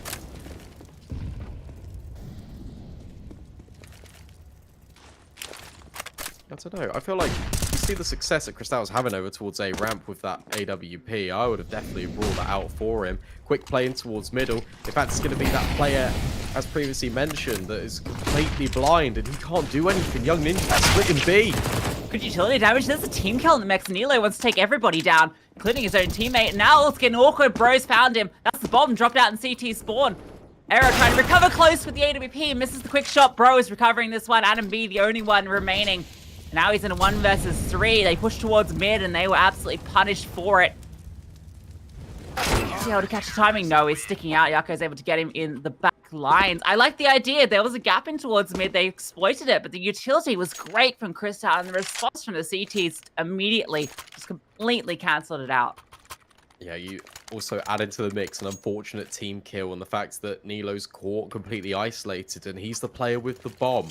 I don't know. I feel like you see the success that Cristal's having over towards A ramp with that AWP. I would have definitely ruled that out for him. Quick play in towards middle. In fact, it's going to be that player, as previously mentioned, that is completely blind and he can't do anything. Young Ninja splitting B. Good utility damage. There's a team kill in the mix. Nilo wants to take everybody down, including his own teammate. Now it's getting awkward. Bros found him. That's the bomb dropped out in CT spawn. Arrow trying to recover close with the AWP, misses the quick shot. Bro is recovering this one. Adam B, the only one remaining. Now he's in a 1 versus 3. They push towards mid and they were absolutely punished for it. Is he able to catch the timing? No, he's sticking out. Yako's able to get him in the back lines. I like the idea. There was a gap in towards mid. They exploited it, but the utility was great from Crystal, and the response from the CTs immediately just completely cancelled it out. Yeah, you also add into the mix an unfortunate team kill and the fact that Nilo's caught completely isolated and he's the player with the bomb.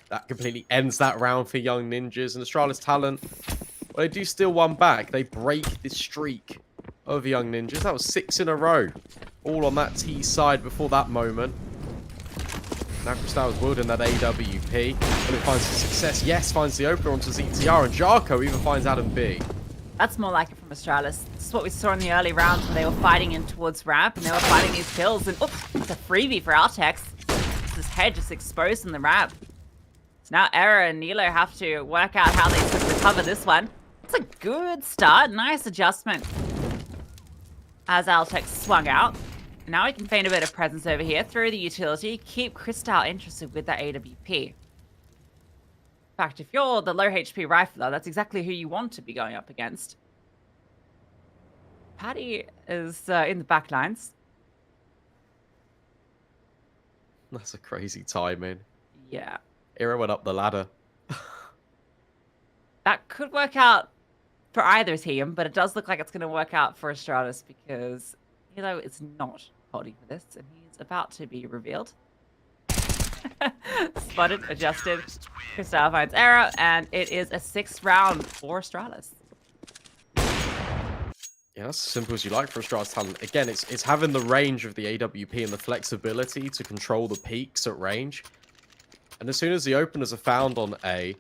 That completely ends that round for Young Ninjas. And Astralis Talent, well, they do steal one back. They break this streak of Young Ninjas. That was 6 in a row. All on that T side before that moment. Now Crystal is wielding that AWP. Will it find some success? Yes, finds the opener onto ZTR. And Jarko even finds Adam B. That's more like it from Astralis. This is what we saw in the early rounds when they were fighting in towards ramp and they were fighting these kills. And oops, it's a freebie for Altex. His head just exposed in the ramp. So now Era and Nilo have to work out how they could recover this one. It's a good start. Nice adjustment as Altex swung out. Now we can feign a bit of presence over here through the utility. Keep Crystal interested with that AWP. In fact, if you're the low HP rifler, that's exactly who you want to be going up against. Paddy is in the back lines. That's a crazy timing. Yeah. Era went up the ladder. That could work out for either team, but it does look like it's going to work out for Astralis because Hilo is not holding for this, and he's about to be revealed. Spotted, adjusted. Crystal finds Arrow, and it is a 6th round for Astralis. Yeah, that's as simple as you like for Astralis Talent. Again, it's having the range of the AWP and the flexibility to control the peaks at range. And as soon as the openers are found on A,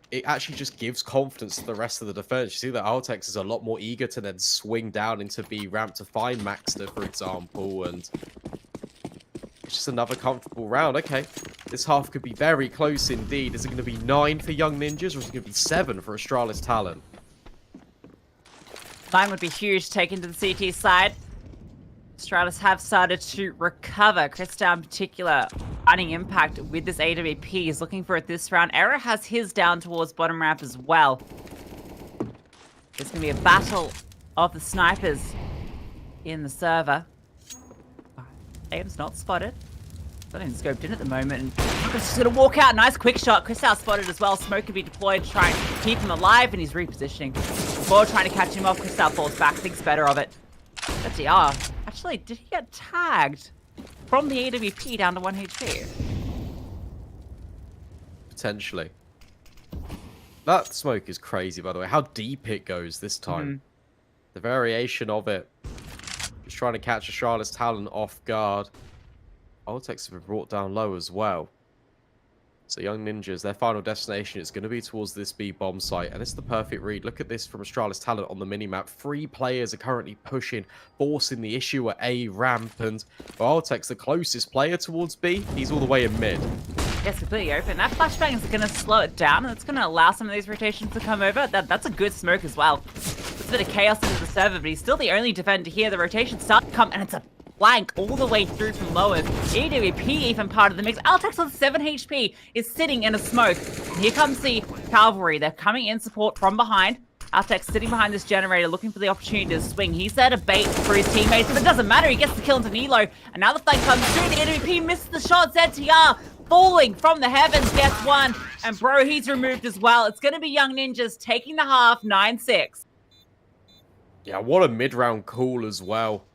it actually just gives confidence to the rest of the defense. You see that Altex is a lot more eager to then swing down into B ramp to find Maxter, for example, and it's just another comfortable round. Okay, this half could be very close indeed. Is it going to be 9 for Young Ninjas, or is it going to be 7 for Astralis Talent? 9 would be huge, taken to the CT side. Astralis have started to recover. Crystal in particular, finding impact with this AWP. He's looking for it this round. Era has his down towards bottom ramp as well. There's going to be a battle of the snipers in the server. Aim's not spotted. Not even scoped in at the moment. And just going to walk out. Nice quick shot. Crystal spotted as well. Smoke could be deployed, trying to keep him alive, and he's repositioning. Before trying to catch him off, Crystal falls back, thinks better of it. But DR, actually, did he get tagged from the AWP down to 1 HP? Potentially. That smoke is crazy, by the way. How deep it goes this time. The variation of it. Just trying to catch Astralis Talent off guard. Altex have been brought down low as well. So Young Ninjas, their final destination is going to be towards this B bomb site. And it's the perfect read. Look at this from Astralis Talent on the minimap. 3 players are currently pushing, forcing the issue at A ramp. And Altex, the closest player towards B, he's all the way in mid. Yes, completely open. That flashbang is going to slow it down, and it's going to allow some of these rotations to come over. That's a good smoke as well. It's a bit of chaos into the server, but he's still the only defender here. The rotations start to come, and it's a flank all the way through from lowers. EWP even part of the mix. Altex on 7 HP is sitting in a smoke. And here comes the cavalry. They're coming in support from behind. Altex sitting behind this generator looking for the opportunity to swing. He's there to bait for his teammates, but it doesn't matter. He gets the kill into Nilo. And now the flank comes through. The EWP misses the shot. ZTR falling from the heavens gets one. And bro, he's removed as well. It's going to be Young Ninjas taking the half 9-6. Yeah, what a mid-round call as well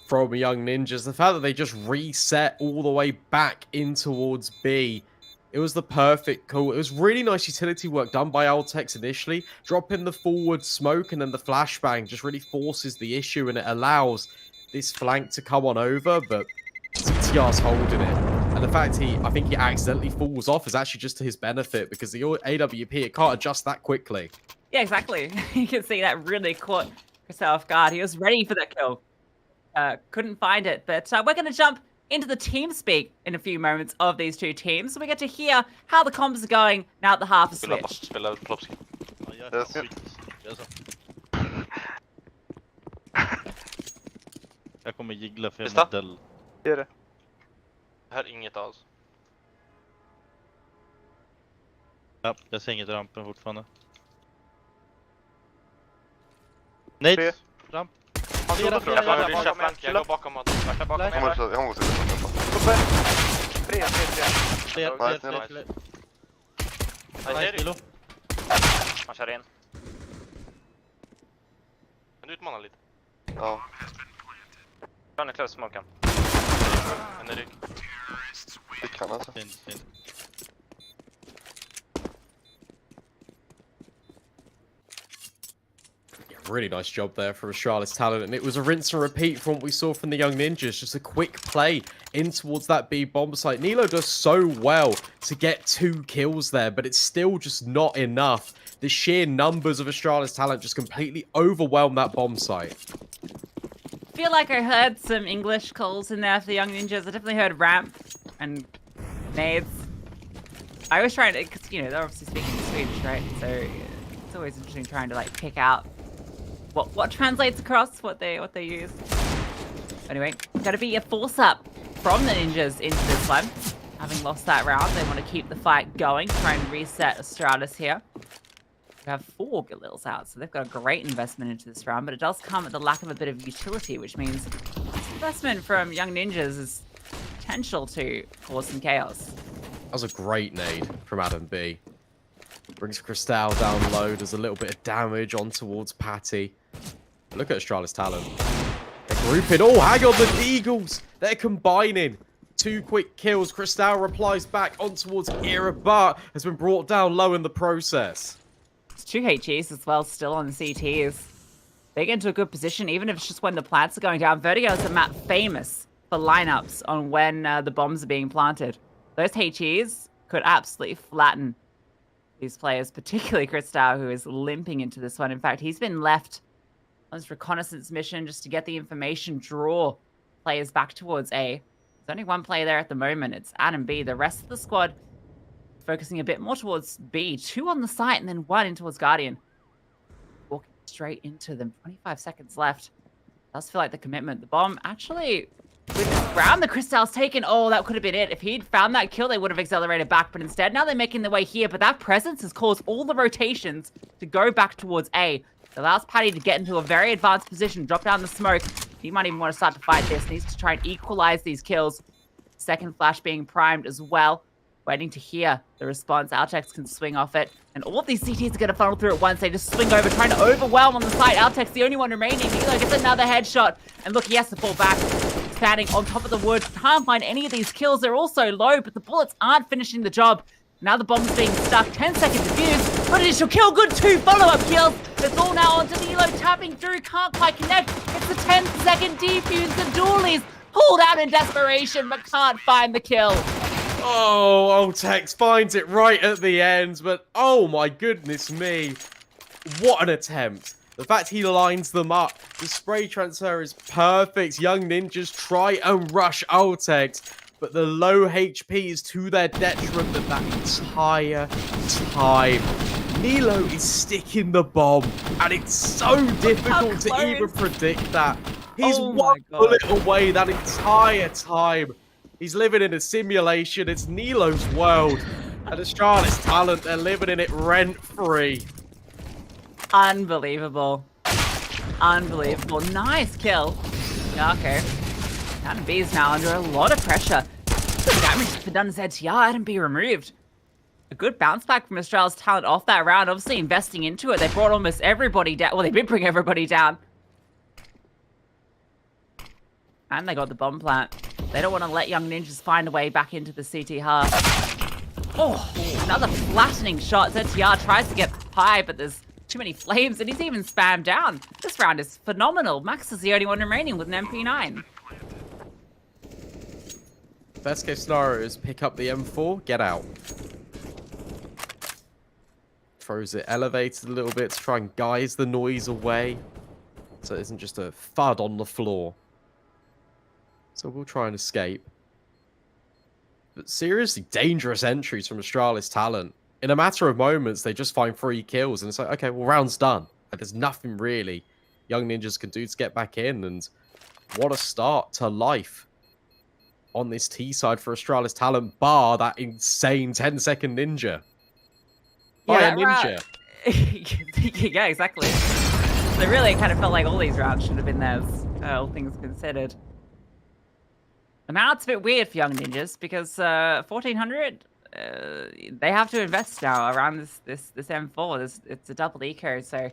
from Young Ninjas. The fact that they just reset all the way back in towards B. It was the perfect call. It was really nice utility work done by Altex initially. Dropping the forward smoke and then the flashbang just really forces the issue and it allows this flank to come on over, but CTR's holding it. And the fact I think he accidentally falls off is actually just to his benefit because the AWP, it can't adjust that quickly. Yeah, exactly. You can see that really caught Chris off guard. He was ready for that kill. Couldn't find it, but we're going to jump into the team speak in a few moments of these two teams. So we get to hear how the comms are going now that the half is switched. Jag kommer jiggla för modell. Det är det. Jag hör inget alls. Ja, jag ser inget i rampen fortfarande. Nej, Tre. ramp. Han står på Jag går bakom ryssa mig. flank, jag går bakom honom. Jag bakom Nej. mig. Jag måste se det. Uppe. Tre. Nej, Kilo. han kör in. Kan du utmana lite? Ja. Han är close smoken. En är rygg. Det kan alltså. Fint. Really nice job there from Astralis talent, and it was a rinse and repeat from what we saw from the young ninjas. Just a quick play in towards that B bomb site. Nilo does so well to get 2 kills there, but it's still just not enough. The sheer numbers of Astralis talent just completely overwhelm that bomb site. I feel like I heard some English calls in there for the young ninjas. I definitely heard ramp and nades. I was trying to, because, you know, they're obviously speaking Swedish, right? So it's always interesting trying to, like, pick out what translates across, what they use. Anyway, got to be a force up from the ninjas into this one. Having lost that round, they want to keep the fight going, try and reset Astralis here. We have 4 Galils out, so they've got a great investment into this round, but it does come at the lack of a bit of utility, which means this investment from young ninjas is potential to cause some chaos. That was a great nade from Adam B. Brings Cristal down low, does a little bit of damage on towards Patty. Look at Astralis talent. They're grouping. Oh, hang on, the Deagles. They're combining. 2 quick kills. Cristal replies back on towards Ira, but has been brought down low in the process. It's 2 HEs as well, still on the CTs. They get into a good position, even if it's just when the plants are going down. Vertigo is a map famous for lineups on when the bombs are being planted. Those HEs could absolutely flatten these players, particularly Cristal, who is limping into this one. In fact, he's been left on this reconnaissance mission just to get the information, draw players back towards A. There's only 1 player there at the moment. It's Adam B. The rest of the squad focusing a bit more towards B. 2 on the site and then 1 in towards Guardian. Walking straight into them. 25 seconds left. Does feel like the commitment. The bomb actually, with this round the Cristal's taken, oh, that could have been it. If he'd found that kill, they would have accelerated back. But instead, now they're making their way here. But that presence has caused all the rotations to go back towards A. It allows Patty to get into a very advanced position, drop down the smoke. He might even want to start to fight this. Needs to try and equalize these kills. Second flash being primed as well. Waiting to hear the response. Altex can swing off it. And all of these CTs are going to funnel through at once. They just swing over, trying to overwhelm on the site. Altex, the only one remaining. Nilo gets another headshot. And look, he has to fall back. Standing on top of the wood. Can't find any of these kills. They're all so low, but the bullets aren't finishing the job. Now the bomb's being stuck. 10-second defuse. But initial kill. Good 2 follow-up kills. It's all now onto Nilo, tapping through. Can't quite connect. It's the 10-second defuse. The dualies pulled out in desperation, but can't find the kill. Oh, Altex finds it right at the end, but oh my goodness me. What an attempt. The fact he lines them up, the spray transfer is perfect. Young ninjas try and rush Altex, but the low HP is to their detriment that entire time. Nilo is sticking the bomb, and it's so difficult to even predict that. He's Oh my 1 God. bullet away that entire time. He's living in a simulation. It's Nilo's world. And Astralis talent, they're living in it rent-free. Unbelievable. Unbelievable. Nice kill. Yeah, okay. Adam B is now under a lot of pressure. The damage has been done to ZTR. Adam B removed. A good bounce back from Astralis talent off that round. Obviously investing into it. They brought almost everybody down. Well, they did bring everybody down. And they got the bomb plant. They don't want to let young ninjas find a way back into the CT hub. Oh, another flattening shot. ZTR tries to get high, but there's too many flames, and he's even spammed down. This round is phenomenal. Max is the only one remaining with an MP9. Best case scenario is pick up the M4, get out. Throws it elevated a little bit to try and guise the noise away, so it isn't just a thud on the floor. So we'll try and escape. But seriously dangerous entries from Astralis talent. In a matter of moments, they just find 3 kills, and it's like, okay, well, round's done. Like, there's nothing really young ninjas can do to get back in, and what a start to life on this T side for Astralis Talent, bar that insane 10-second ninja. By a ninja. Yeah, exactly. So really, it kind of felt like all these rounds should have been theirs, all things considered. And now it's a bit weird for young ninjas because 1400, they have to invest now around this M4. It's a double eco, so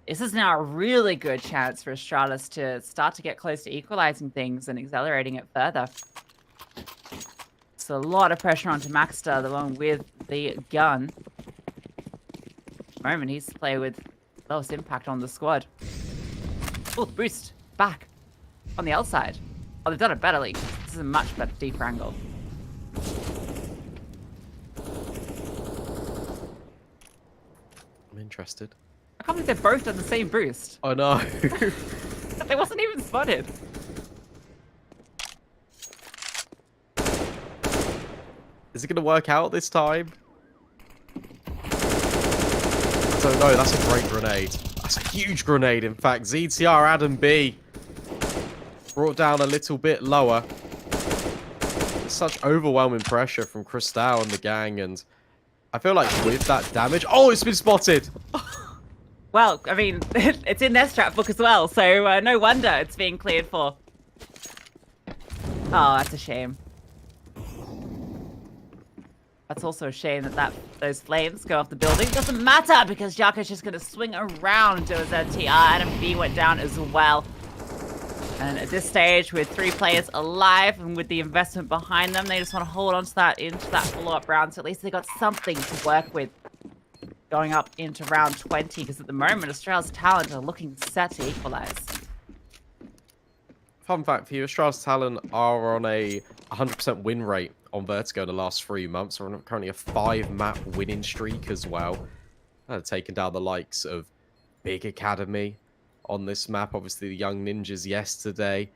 this is now a really good chance for Astralis to start to get close to equalizing things and accelerating it further. It's a lot of pressure onto Maxter, the one with the gun. At the moment, he's to play with lowest impact on the squad. Oh, the boost back on the outside. Oh, they've done it better, League. This is a much better, deeper angle. I'm interested. I can't believe they've both done the same boost. Oh no. They wasn't even spotted. Is it going to work out this time? I don't know. That's a great grenade. That's a huge grenade, in fact. ZTR, Adam B. Brought down a little bit lower. There's such overwhelming pressure from Cristal and the gang, and I feel like with that damage... Oh, it's been spotted! Well, I mean, it's in their strat book as well, so no wonder it's being cleared for. Oh, that's a shame. That's also a shame that those flames go off the building. Doesn't matter because Jako's just going to swing around to his ZTR. Adam B went down as well. And at this stage, with 3 players alive and with the investment behind them, they just want to hold on to that into that follow-up round. So at least they got something to work with going up into round 20. Because at the moment, Australia's Talent are looking set to equalize. Fun fact for you, Astralis Talent are on a 100% win rate on Vertigo in the last 3 months. We're on currently a 5-map winning streak as well. Taken down the likes of Big Academy on this map. Obviously, the Young Ninjas yesterday.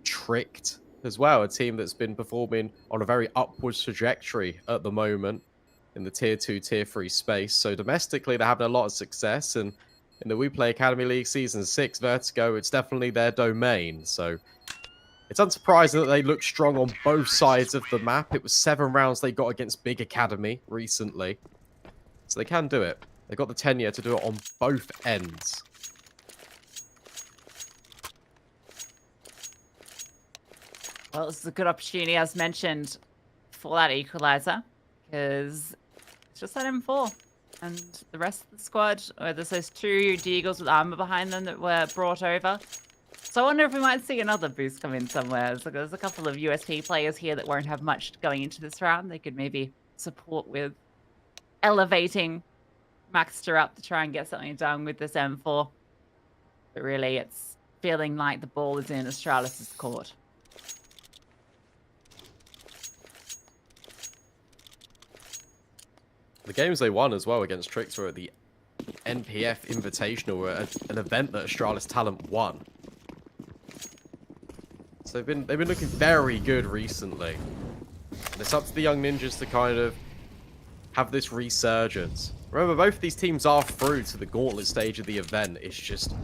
Tricked as well, a team that's been performing on a very upwards trajectory at the moment in the Tier 2, Tier 3 space. So domestically, they're having a lot of success. And in the WePlay Academy League Season 6, Vertigo, it's definitely their domain. So it's unsurprising that they look strong on both sides of the map. It was 7 rounds they got against Big Academy recently. So they can do it. They've got the tenure to do it on both ends. Well, this is a good opportunity, as mentioned, for that equalizer. Because it's just that M4. And the rest of the squad, there's those 2 Deagles with armor behind them that were brought over. So I wonder if we might see another boost come in somewhere. So there's a couple of USP players here that won't have much going into this round. They could maybe support with elevating Maxter up to try and get something done with this M4. But really, it's feeling like the ball is in Astralis' court. The games they won as well against Tricks were at the NPF Invitational, an event that Astralis Talent won. So they've been looking very good recently. And it's up to the Young Ninjas to kind of have this resurgence. Remember, both of these teams are through to the gauntlet stage of the event. It's just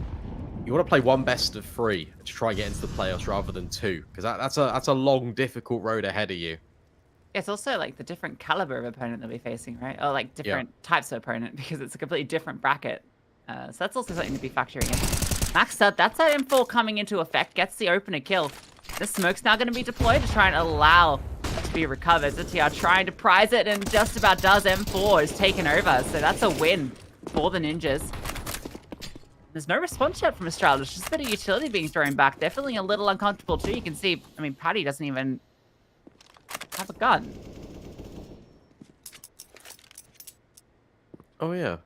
you want to play 1 best of 3 to try and get into the playoffs rather than 2, because that's a long, difficult road ahead of you. It's also like the different caliber of opponent that we're facing, right? Or like different types of opponent, because it's a completely different bracket. So that's also something to be factoring in. Max said that's that M4 coming into effect, gets the opener kill. The smoke's now going to be deployed to try and allow it to be recovered. ZTR trying to prize it and just about does. M4 is taken over, so that's a win for the Ninjas. There's no response yet from Astralis, just a bit of utility being thrown back. They're feeling a little uncomfortable too. You can see, I mean, Paddy doesn't even have a gun. Oh, yeah.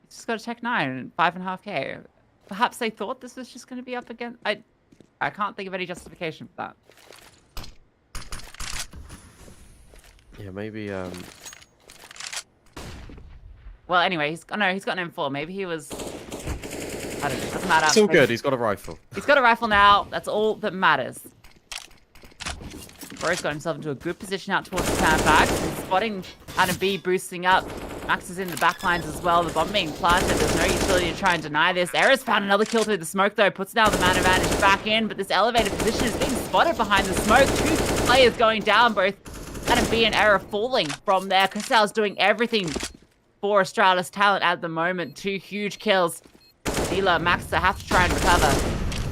He's just got a Tech 9 and 5.5k. Perhaps they thought this was just going to be up against... I can't think of any justification for that. Yeah, maybe, Well, anyway, he's got an M4. Maybe he was... I don't know. Doesn't matter. it's all good. He's got a rifle. He's got a rifle now. That's all that matters. Bro's got himself into a good position out towards the sandbags. He's spotting Adam B boosting up. Max is in the back lines as well. The bomb being planted. There's no utility to try and deny this. Era's found another kill through the smoke, though. Puts now the man advantage back in, but this elevated position is being spotted behind the smoke. 2 players going down, both Adam B and Era falling from there. Cristal's doing everything for Astralis talent at the moment. 2 huge kills. Nila, Maxter have to try and recover.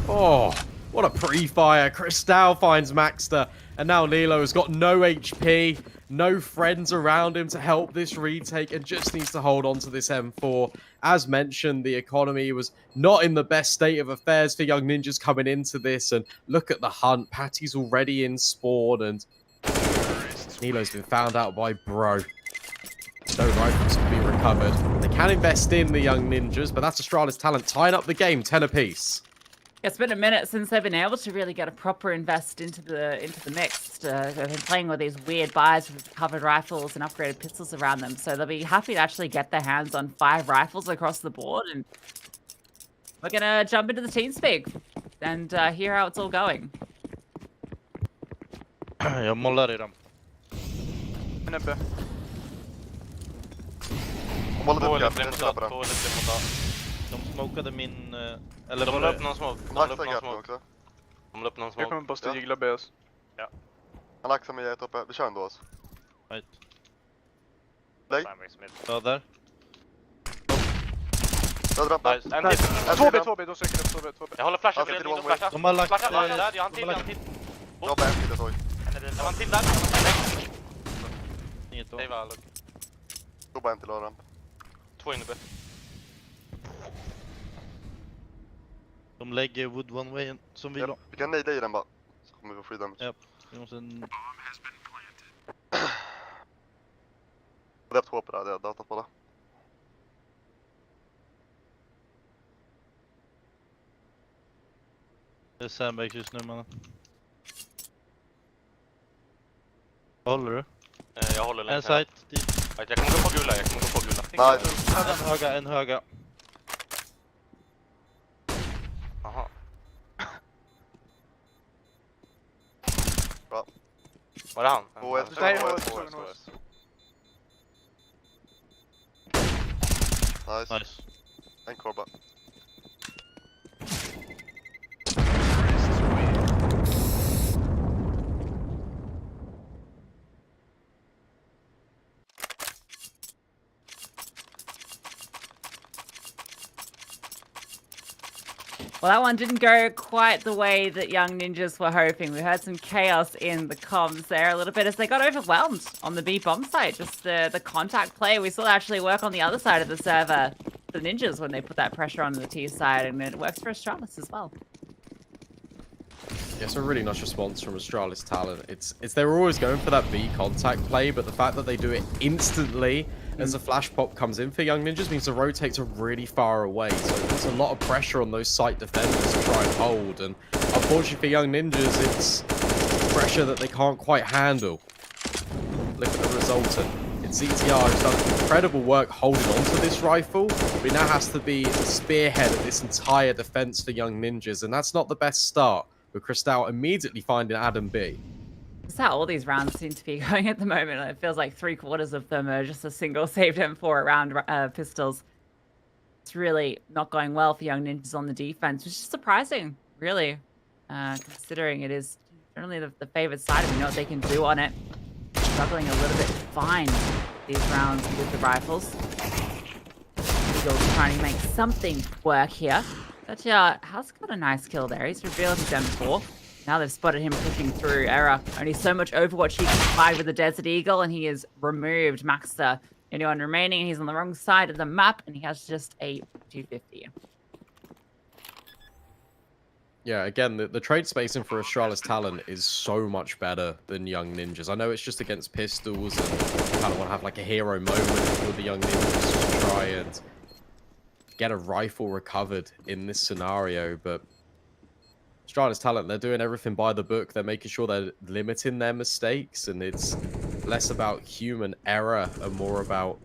Oh, what a pre-fire. Cristal finds Maxter, and now Lilo has got no HP, no friends around him to help this retake, and just needs to hold on to this M4. As mentioned, the economy was not in the best state of affairs for Young Ninjas coming into this, and look at the hunt. Patty's already in spawn, and Nilo's been found out by Bro. No rifles can be recovered. They can invest in the Young Ninjas, but that's Astralis talent tying up the game 10 apiece. It's been a minute since they've been able to really get a proper invest into the mix. They've been playing with these weird buys with covered rifles and upgraded pistols around them, so they'll be happy to actually get their hands on 5 rifles across the board. And we're gonna jump into the TeamSpeak and hear how it's all going. Jag mollar i dem. En uppe. Målet Två upp, eller jag tre kan mot köpa A. den. De smokade min... Eller De var la det... upp någon smoke. De la Max upp har någon gett smoke. också. De la upp någon Jag smoke. kommer bara stå jigla BS. Han axar med ett uppe. Vi kör ändå oss. Right. Lägg. Ja, där. Död rampa. Nice. En till. 2B, de söker upp 2B. Jag håller flashen Alltså, till till den. one way. Flasha. De har lagt... Flasha där. Jag har en till. Jag har en till. Droppa en till, jag såg. Jag har en till där. Inget då. Det var look. Droppa en till och ramp. 2 inne B. De lägger wood one way som vi vill ha. Vi kan nejda i den bara. Så kommer vi få free damage. Ja. Vi måste... Jag har haft HP där, det är data på det. Det är sandbags just nu, mannen. Vad håller du? Jag håller En länge. side, dit. Jag kommer gå på gula. Jag kommer gå på gula. Nej, En höga. Aha. bra. Var det han? HS. Nej, HS. HS. Nice. Nice. En core bara. Well, that one didn't go quite the way that Young Ninjas were hoping. We heard some chaos in the comms there a little bit as they got overwhelmed on the B bomb site. Just the contact play. We saw it actually work on the other side of the server, the Ninjas, when they put that pressure on the T side, and it works for Astralis as well. Yeah, it's a really nice response from Astralis talent. It's they were always going for that B contact play, but the fact that they do it instantly as a flash pop comes in for Young Ninjas means the rotates are really far away. So there's a lot of pressure on those site defenders to try and hold. And unfortunately for Young Ninjas, it's pressure that they can't quite handle. Look at the resultant. It's ZTR who's done incredible work holding onto this rifle, but it now has to be the spearhead of this entire defense for Young Ninjas, and that's not the best start, with Cristal immediately finding Adam B. That's how all these rounds seem to be going at the moment. It feels like 3/4 of them are just a single saved M4 around pistols. It's really not going well for Young Ninjas on the defense, which is surprising, really, considering it is generally the favored side and we know what they can do on it. Struggling a little bit to find these rounds with the rifles. Eagles trying to make something work here. But House got a nice kill there. He's revealed his M4. Now they've spotted him pushing through. Era. Only so much Overwatch he can provide with the Desert Eagle, and he is removed. Maxter, anyone remaining, he's on the wrong side of the map, and he has just a 250. Yeah, again, the trade spacing for Astralis talent is so much better than Young Ninjas. I know it's just against pistols, and you kind of want to have like a hero moment for the Young Ninjas to try and get a rifle recovered in this scenario, but Astralis talent, they're doing everything by the book. They're making sure they're limiting their mistakes, and it's less about human error and more about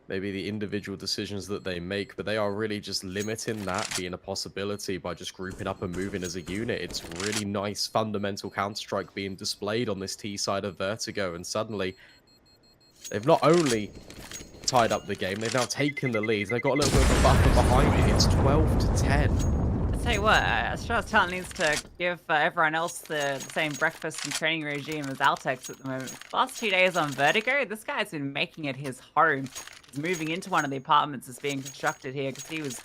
maybe the individual decisions that they make, but they are really just limiting that being a possibility by just grouping up and moving as a unit. It's really nice fundamental Counter-Strike being displayed on this T side of Vertigo, and suddenly they've not only tied up the game, they've now taken the lead. They've got a little bit of a buffer behind it. It's 12-10. Tell you what, Astralis Talent needs to give everyone else the same breakfast and training regime as Altex at the moment. Last 2 days on Vertigo, this guy's been making it his home. He's moving into one of the apartments that's being constructed here because he was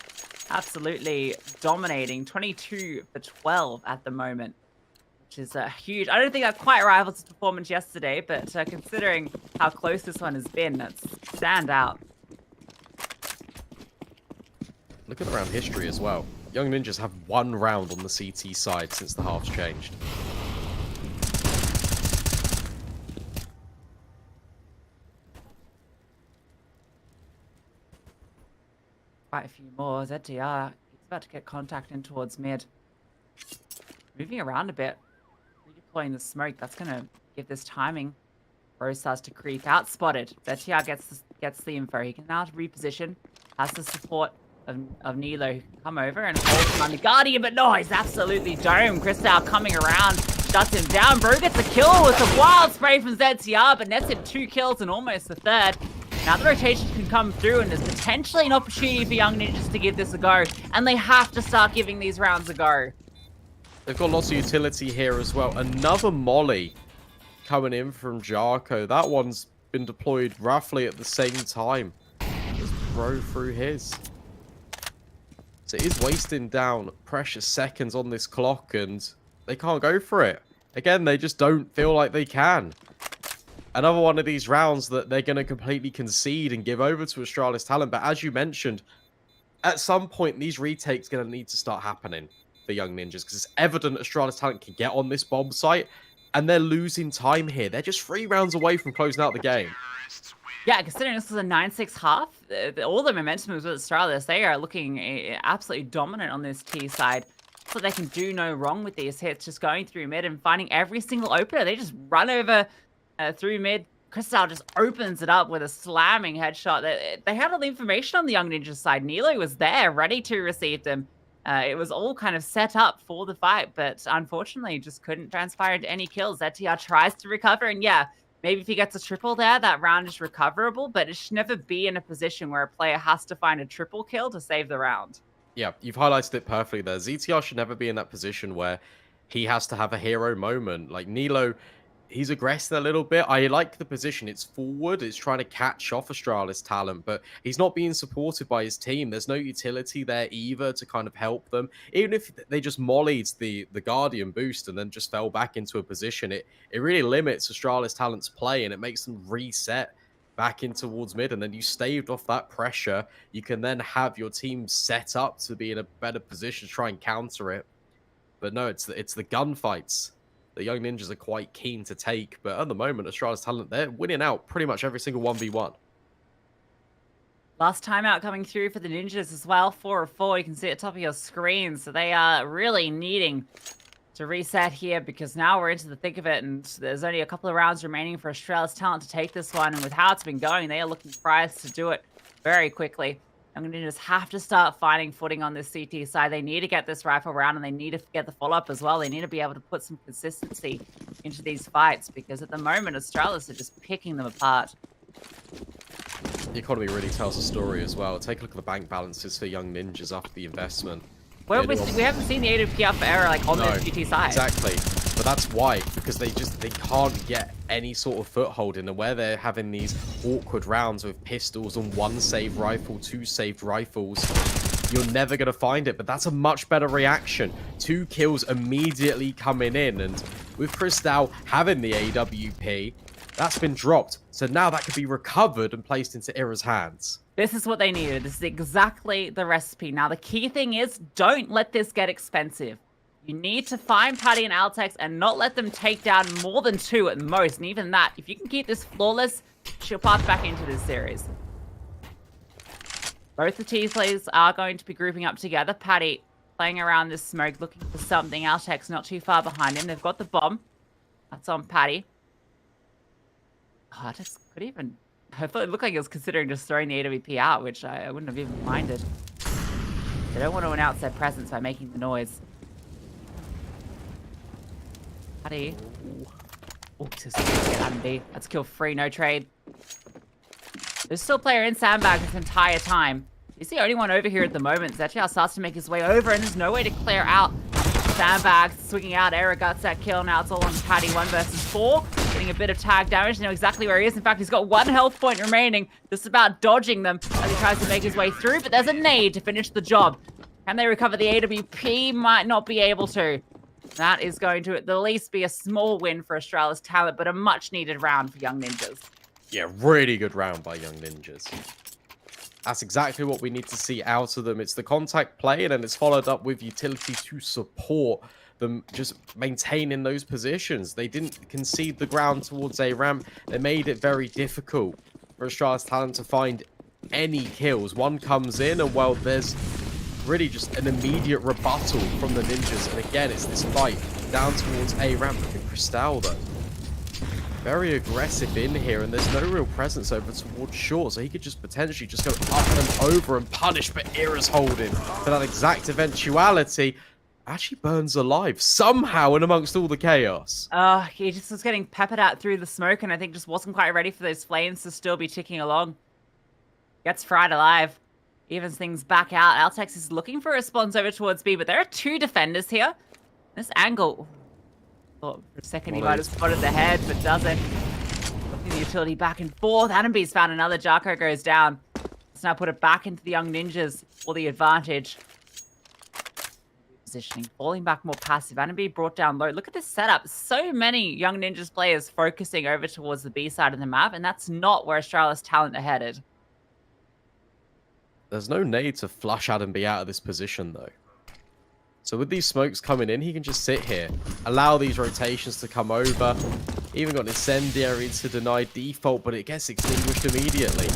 absolutely dominating. 22 for 12 at the moment, which is huge. I don't think that quite rivals his performance yesterday, but considering how close this one has been, that's stand out. Looking around history as well. Young Ninjas have 1 round on the CT side since the halves changed. Quite a few more. ZTR, he's about to get contact in towards mid. Moving around a bit. Redeploying the smoke. That's going to give this timing. Rose starts to creep out. Spotted. ZTR gets the info. He can now reposition. Has the support of Nilo come over and hold him on the Guardian, but no, he's absolutely domed. Crystal coming around, shuts him down. Bro gets a kill with a wild spray from ZTR, but nets him 2 kills and almost a third. Now the rotation can come through, and there's potentially an opportunity for Young Ninjas to give this a go, and they have to start giving these rounds a go. They've got lots of utility here as well. Another molly coming in from Jarko. That one's been deployed roughly at the same time as Bro through his. So it is wasting down precious seconds on this clock, and they can't go for it. Again, they just don't feel like they can. Another one of these rounds that they're going to completely concede and give over to Astralis Talent. But as you mentioned, at some point, these retakes are going to need to start happening for Young Ninjas, because it's evident Astralis Talent can get on this bomb site, and they're losing time here. They're just 3 rounds away from closing out the game. Yeah, considering this was a 9-6 half, all the momentum was with Astralis. They are looking absolutely dominant on this T side. So they can do no wrong with these hits, just going through mid and finding every single opener. They just run over through mid. Crystal just opens it up with a slamming headshot. They had all the information on the Young Ninja side. Nilo was there, ready to receive them. It was all kind of set up for the fight, but unfortunately just couldn't transpire into any kills. ZTR tries to recover, and yeah, maybe if he gets a triple there, that round is recoverable, but it should never be in a position where a player has to find a triple kill to save the round. Yeah, you've highlighted it perfectly there. ZTR should never be in that position where he has to have a hero moment. Like Nilo, he's aggressing a little bit. I like the position. It's forward. It's trying to catch off Astralis Talent, but he's not being supported by his team. There's no utility there either to kind of help them. Even if they just mollied the Guardian boost and then just fell back into a position, it really limits Astralis Talent's play, and it makes them reset back in towards mid, and then you staved off that pressure. You can then have your team set up to be in a better position to try and counter it. But no, it's the gunfights the Young Ninjas are quite keen to take, but at the moment, Astralis Talent, they're winning out pretty much every single 1v1. Last timeout coming through for the Ninjas as well, 4 of 4. You can see at the top of your screen, so they are really needing to reset here, because now we're into the thick of it, and there's only a couple of rounds remaining for Astralis Talent to take this one, and with how it's been going, they are looking prized to do it very quickly. Young Ninjas have to start finding footing on this CT side. They need to get this rifle round, and they need to get the follow-up as well. They need to be able to put some consistency into these fights, because at the moment, Astralis are just picking them apart. The economy really tells a story as well. Take a look at the bank balances for Young Ninjas after the investment. Well, we haven't seen the AWP up for error like on the GT side. Exactly. But that's why, because they can't get any sort of foothold in, and where they're having these awkward rounds with pistols and 1 saved rifle, 2 saved rifles, you're never going to find it. But that's a much better reaction. 2 kills immediately coming in, and with Crystal having the AWP, that's been dropped. So now that could be recovered and placed into Ira's hands. This is what they needed. This is exactly the recipe. Now, the key thing is, don't let this get expensive. You need to find Paddy and Altex and not let them take down more than 2 at most. And even that, if you can keep this flawless, she'll pass back into this series. Both the T-Slays are going to be grouping up together. Paddy playing around this smoke, looking for something. Altex not too far behind him. They've got the bomb. That's on Paddy. Oh, Altex could even... I thought it looked like he was considering just throwing the AWP out, which I wouldn't have even minded. They don't want to announce their presence by making the noise. Paddy. Oh, just get out of B. That's kill free, no trade. There's still a player in sandbag this entire time. He's the only one over here at the moment. Zettiar starts to make his way over, and there's no way to clear out. Sandbags swinging out. Era gets that kill. Now it's all on Paddy. 1 versus 4. Getting a bit of tag damage. They know exactly where he is. In fact, he's got 1 health point remaining. Just about dodging them as he tries to make his way through. But there's a nade to finish the job. Can they recover the AWP? Might not be able to. That is going to at the least be a small win for Astralis Talent, but a much needed round for Young Ninjas. Yeah, really good round by Young Ninjas. That's exactly what we need to see out of them. It's the contact play, and then it's followed up with utility to support them just maintaining those positions. They didn't concede the ground towards a ramp. They made it very difficult for Astralis Talent to find any kills. One comes in, and well, there's really just an immediate rebuttal from the Ninjas. And again, it's this fight down towards a ramp. Look at Cristal, though. Very aggressive in here, and there's no real presence over towards short, so he could just potentially just go up and over and punish, but Era's holding for that exact eventuality. Actually burns alive somehow in amongst all the chaos. He just was getting peppered out through the smoke, and I think just wasn't quite ready for those flames to still be ticking along. Gets fried alive. Evens things back out. Altex is looking for a response over towards B, but there are 2 defenders here. This angle... Thought for a second he might have spotted the head, but doesn't. Looking the utility back and forth. Adamby's found another. Jarko goes down. Let's now put it back into the Young Ninjas for the advantage. Positioning, falling back more passive. Adamby brought down low. Look at this setup. So many Young Ninjas players focusing over towards the B side of the map, and that's not where Astralis Talent are headed. There's no need to flush Adamby out of this position, though. So with these smokes coming in, he can just sit here, allow these rotations to come over. Even got an incendiary to deny default, but it gets extinguished immediately.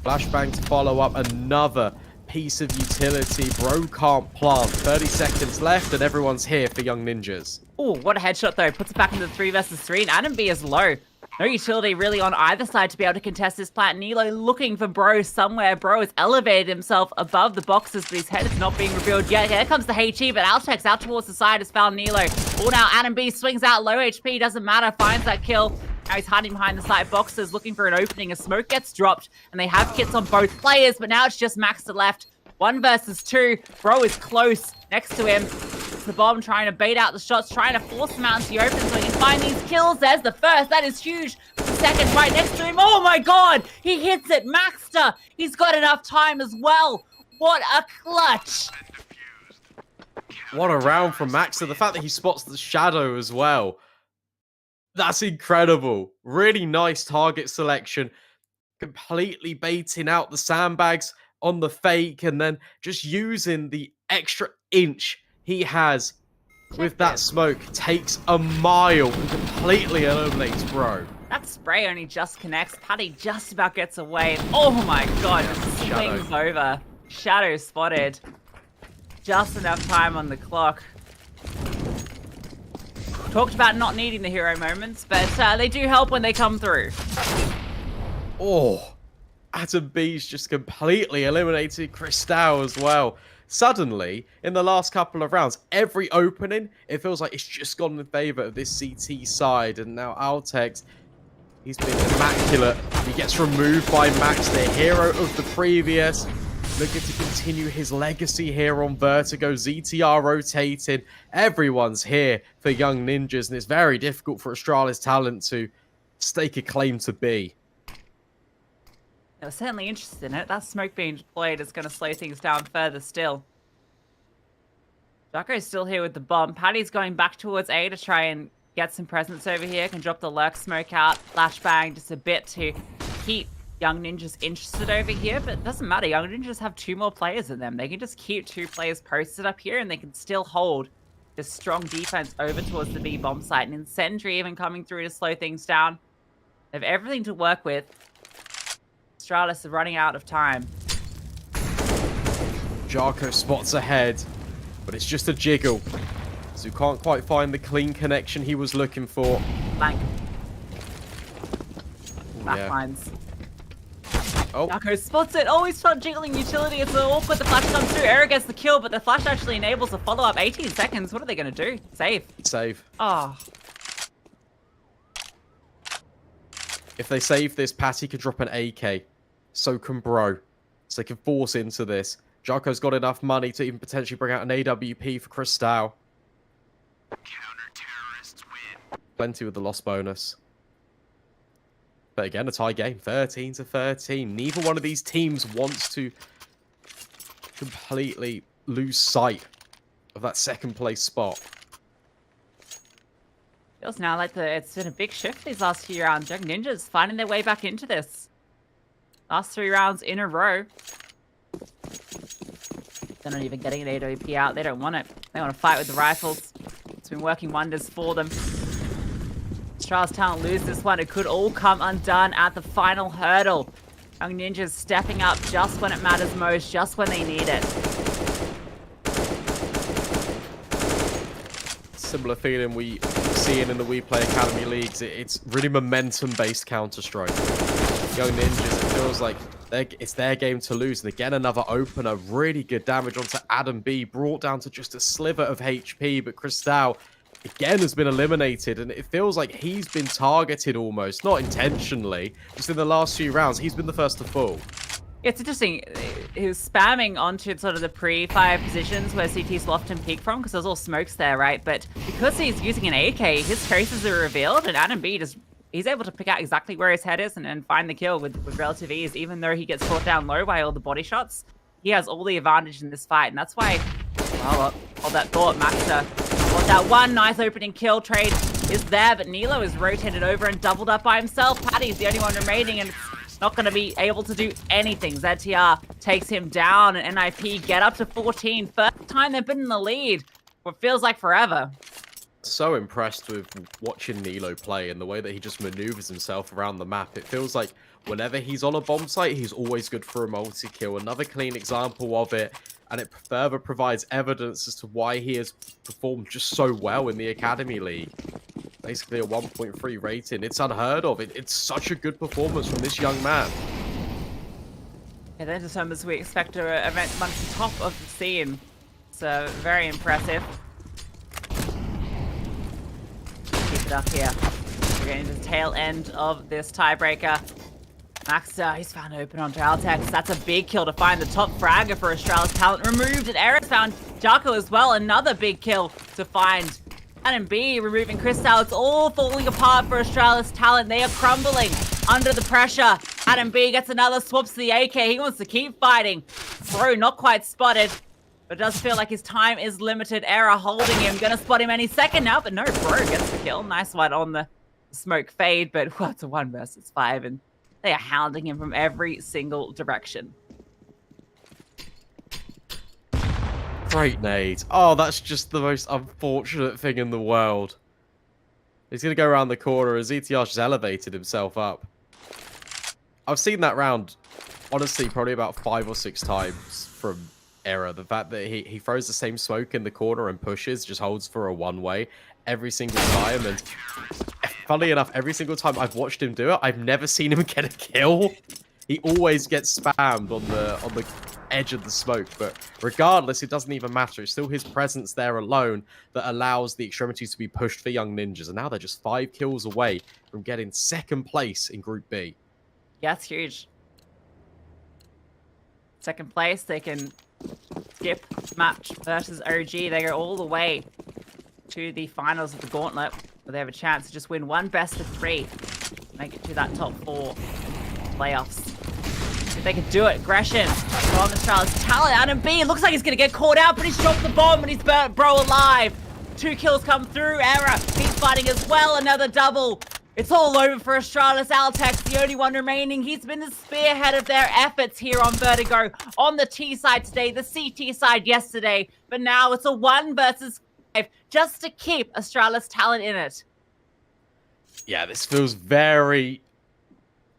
Flashbang to follow up, another piece of utility. Bro can't plant. 30 seconds left, and everyone's here for Young Ninjas. Oh, what a headshot, though. Puts it back into the 3 versus 3, and Adamby is low. No utility really on either side to be able to contest this plant. Nilo looking for Bro somewhere. Bro has elevated himself above the boxes, but his head is not being revealed yet. Here comes the HE, but Altex out towards the side has found Nilo. Oh, now Adamby swings out. Low HP, doesn't matter. Finds that kill. Now he's hiding behind the side boxes, looking for an opening. A smoke gets dropped, and they have kits on both players, but now it's just Max to left. 1 versus 2. Bro is close next to him. The bomb trying to bait out the shots, trying to force him out into the open so he can find these kills. There's the first. That is huge. The second right next to him. Oh my god! He hits it. Maxter. He's got enough time as well. What a clutch. What a round from Maxter. The fact that he spots the shadow as well. That's incredible. Really nice target selection. Completely baiting out the sandbags on the fake and then just using the extra inch he has with that smoke. Takes a mile and completely eliminates Bro. That spray only just connects. Paddy just about gets away. Oh my god, swings over. Shadow spotted. Just enough time on the clock. Talked about not needing the hero moments, but they do help when they come through. Oh, Adamby's just completely eliminated Cristal as well. Suddenly, in the last couple of rounds, every opening, it feels like it's just gone in favor of this CT side. And now Altex, he's been immaculate. He gets removed by Max, the hero of the previous. Looking to continue his legacy here on Vertigo. ZTR rotating. Everyone's here for Young Ninjas, and it's very difficult for Astralis Talent to stake a claim to B. I was certainly interested in it. That smoke being deployed is going to slow things down further still. Jocko's still here with the bomb. Paddy's going back towards A to try and get some presence over here. Can drop the lurk smoke out. Flashbang just a bit to keep Young Ninjas interested over here, but it doesn't matter. Young Ninjas have 2 more players in them. They can just keep 2 players posted up here, and they can still hold this strong defense over towards the B bomb site. And Incendiary even coming through to slow things down. They have everything to work with. Astralis are running out of time. Jarko spots ahead, but it's just a jiggle. So he can't quite find the clean connection he was looking for. Blank. Yeah. Backlines. Oh. Jarko spots it. Oh, he's not jiggling utility. It's awkward. The flash comes through. Era gets the kill, but the flash actually enables a follow-up. 18 seconds. What are they going to do? Save. Save. Oh. If they save this, Patty could drop an AK. So can Bro. so they can force into this. Jarko's got enough money to even potentially bring out an AWP for Cristal. Plenty with the loss bonus. But again, a tie game, 13-13. Neither one of these teams wants to completely lose sight of that second place spot. Feels now like it's been a big shift these last few rounds. Young Ninjas finding their way back into this. Last 3 rounds in a row. They're not even getting an AWP out. They don't want it. They want to fight with the rifles. It's been working wonders for them. Astralis Talent lose this one. It could all come undone at the final hurdle. Young Ninjas stepping up just when it matters most, just when they need it. Similar feeling we seeing in the WePlay Academy Leagues. It's really momentum-based Counter-Strike. Young Ninjas, it feels like it's their game to lose. And again, another opener. Really good damage onto Adam B. Brought down to just a sliver of HP. But Cristal, again, has been eliminated. And it feels like he's been targeted almost. Not intentionally. Just in the last few rounds, he's been the first to fall. It's interesting. He was spamming onto sort of the pre-fire positions where CT's often peek from because there's all smokes there, right? But because he's using an AK, his traces are revealed, and Adam B he's able to pick out exactly where his head is and find the kill with relative ease, even though he gets caught down low by all the body shots. He has all the advantage in this fight, and that's why, well, all that thought, Maxter. Well, that one nice opening kill trade is there, but Nilo is rotated over and doubled up by himself. Paddy's the only one remaining, and it's not going to be able to do anything. ZTR takes him down, and NIP get up to 14. First time they've been in the lead, what feels like forever. So impressed with watching Nilo play and the way that he just maneuvers himself around the map. It feels like whenever he's on a bomb site, he's always good for a multi-kill. Another clean example of it, and it further provides evidence as to why he has performed just so well in the Academy League. Basically a 1.3 rating. It's unheard of. It's such a good performance from this young man. Yeah, they're just numbers we expect to event amongst the top of the scene. So very impressive. Keep it up here. We're getting to the tail end of this tiebreaker. Maxter, he's found open on Draltex. That's a big kill to find the top fragger for Astralis Talent. Removed, and Eris found Jarko as well. Another big kill to find. And B removing Cristal. It's all falling apart for Astralis Talent. They are crumbling under the pressure. Adam B gets another swap to the AK. He wants to keep fighting. Bro, not quite spotted. But it does feel like his time is limited. Era holding him. Gonna spot him any second now. But no, Bro gets the kill. Nice one on the smoke fade. But well, it's a 1 versus 5. And they are hounding him from every single direction. Great nade. Oh, that's just the most unfortunate thing in the world. He's going to go around the corner as ETR just elevated himself up. I've seen that round, honestly, probably about 5 or 6 times from Era. The fact that he throws the same smoke in the corner and pushes, just holds for a one-way every single time. And funnily enough, every single time I've watched him do it, I've never seen him get a kill. He always gets spammed on the edge of the smoke, but regardless, it doesn't even matter. It's still his presence there alone that allows the extremities to be pushed for Young Ninjas, and now they're just 5 kills away from getting second place in Group B. Yeah, it's huge. Second place, they can skip match versus OG. They go all the way to the finals of the Gauntlet, where they have a chance to just win one best of 3, make it to that top 4 playoffs. If they could do it, aggression from Astralis Talent. Adam B looks like he's going to get caught out, but he's dropped the bomb and he's burnt Bro alive. 2 kills come through. Era, he's fighting as well. Another double. It's all over for Astralis. Altex, the only one remaining. He's been the spearhead of their efforts here on Vertigo. On the T side today, the CT side yesterday. But now it's a 1 versus 5 just to keep Astralis Talent in it. Yeah, this feels very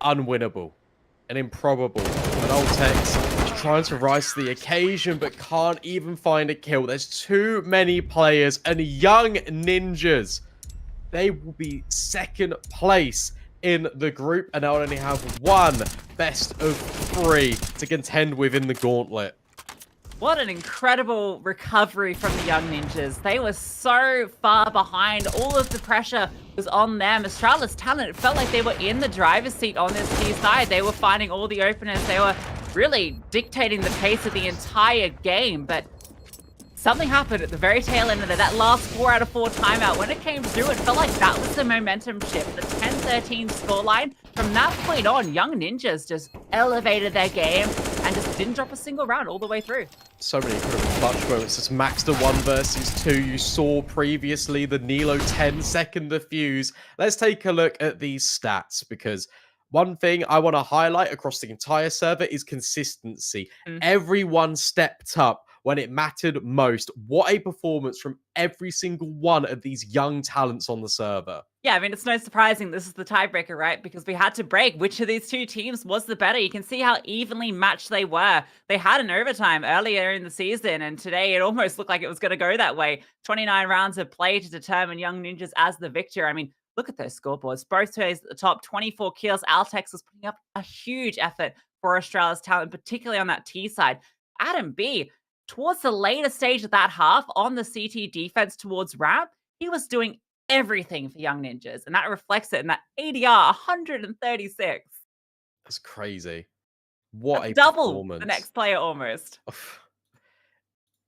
unwinnable and improbable. But Altex is trying to rise to the occasion, but can't even find a kill. There's too many players, and Young Ninjas, they will be second place in the group, and they'll only have 1 best of 3 to contend with in the Gauntlet. What an incredible recovery from the Young Ninjas. They were so far behind. All of the pressure was on them. Astralis Talent, it felt like they were in the driver's seat on this T side. They were finding all the openers. They were really dictating the pace of the entire game. But something happened at the very tail end of it. That last 4 out of 4 timeout, when it came through, it felt like that was the momentum shift. The 10-13 scoreline. From that point on, Young Ninjas just elevated their game and just didn't drop a single round all the way through. So many incredible clutch moments. It's Maxter 1 versus 2. You saw previously the Nilo 10-second defuse. Let's take a look at these stats, because one thing I want to highlight across the entire server is consistency. Everyone stepped up when it mattered most. What a performance from every single one of these young talents on the server. Yeah, I mean, it's no surprising this is the tiebreaker, right? Because we had to break which of these two teams was the better. You can see how evenly matched they were. They had an overtime earlier in the season, and today it almost looked like it was going to go that way. 29 rounds of play to determine Young Ninjas as the victor. I mean, look at those scoreboards. Both players at the top, 24 kills. Altex was putting up a huge effort for Astralis talent, particularly on that T side. Adam B, towards the later stage of that half on the CT defense towards ramp, he was doing everything for Young Ninjas, and that reflects it in that ADR 136. That's crazy. What That's a double performance. the next player almost.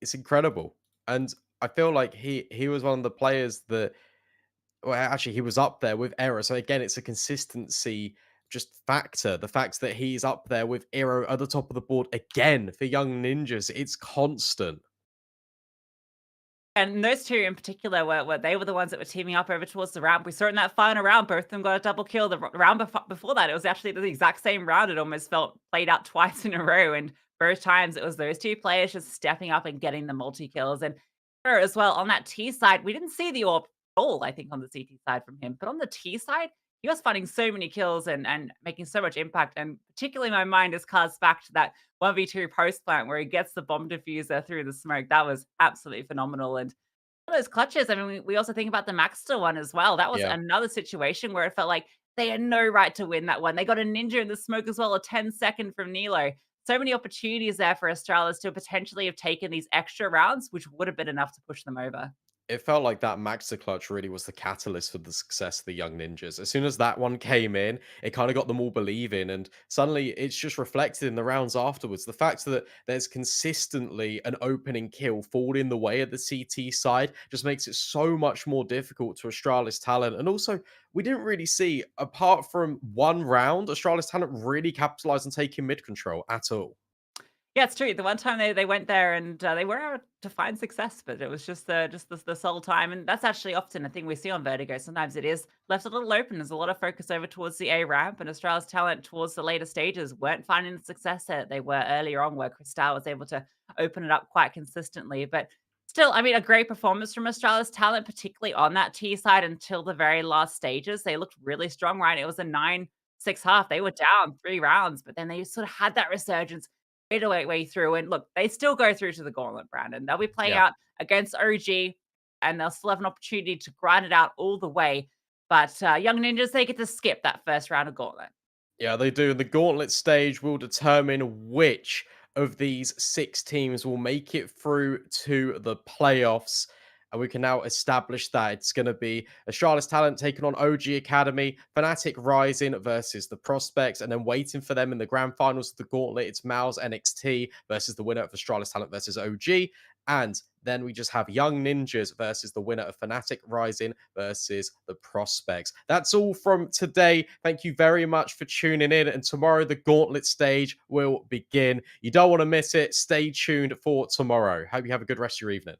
It's incredible. And I feel like he was one of the players that, well, actually, he was up there with Error. So again, it's a consistency just factor. The fact that he's up there with Arrow at the top of the board again for Young Ninjas, it's constant. And those two in particular were they were the ones that were teaming up over towards the ramp. We saw it in that final round, both of them got a double kill. The round before that, it was actually the exact same round. It almost felt played out twice in a row, and both times it was those two players just stepping up and getting the multi-kills. And as well, on that T side, we didn't see the AWP all, I think, on the CT side from him. But on the T side, he was finding so many kills and making so much impact. And particularly my mind is cast back to that 1v2 post plant where he gets the bomb diffuser through the smoke. That was absolutely phenomenal. And one of those clutches, I mean, we also think about the Maxter one as well. That was Yeah. another situation where it felt like they had no right to win that one. They got a ninja in the smoke as well, a 10-second from Nilo. So many opportunities there for Astralis to potentially have taken these extra rounds, which would have been enough to push them over. It felt like that Maxter clutch really was the catalyst for the success of the Young Ninjas. As soon as that one came in, it kind of got them all believing, and suddenly it's just reflected in the rounds afterwards. The fact that there's consistently an opening kill fall in the way of the CT side just makes it so much more difficult to Astralis talent. And also, we didn't really see, apart from one round, Astralis talent really capitalize on taking mid control at all. Yeah, it's true. The one time they went there and they were able to find success, but it was just the sole time, and that's actually often a thing we see on Vertigo. Sometimes it is left a little open. There's a lot of focus over towards the A ramp, and Australia's talent towards the later stages weren't finding the success that they were earlier on, where Cristal was able to open it up quite consistently. But still, I mean, a great performance from Australia's talent, particularly on that T side until the very last stages. They looked really strong, right? It was a 9-6 half. They were down 3 rounds, but then they sort of had that resurgence made a way through. And look, they still go through to the gauntlet, Brandon. They'll be playing Yeah. out against OG, and they'll still have an opportunity to grind it out all the way. But Young Ninjas, they get to skip that first round of gauntlet. Yeah, they do. The gauntlet stage will determine which of these 6 teams will make it through to the playoffs. And we can now establish that it's going to be Astralis Talent taking on OG Academy, Fnatic Rising versus the Prospects, and then waiting for them in the grand finals of the gauntlet, it's Mouse NXT versus the winner of Astralis Talent versus OG. And then we just have Young Ninjas versus the winner of Fnatic Rising versus the Prospects. That's all from today. Thank you very much for tuning in. And tomorrow, the gauntlet stage will begin. You don't want to miss it. Stay tuned for tomorrow. Hope you have a good rest of your evening.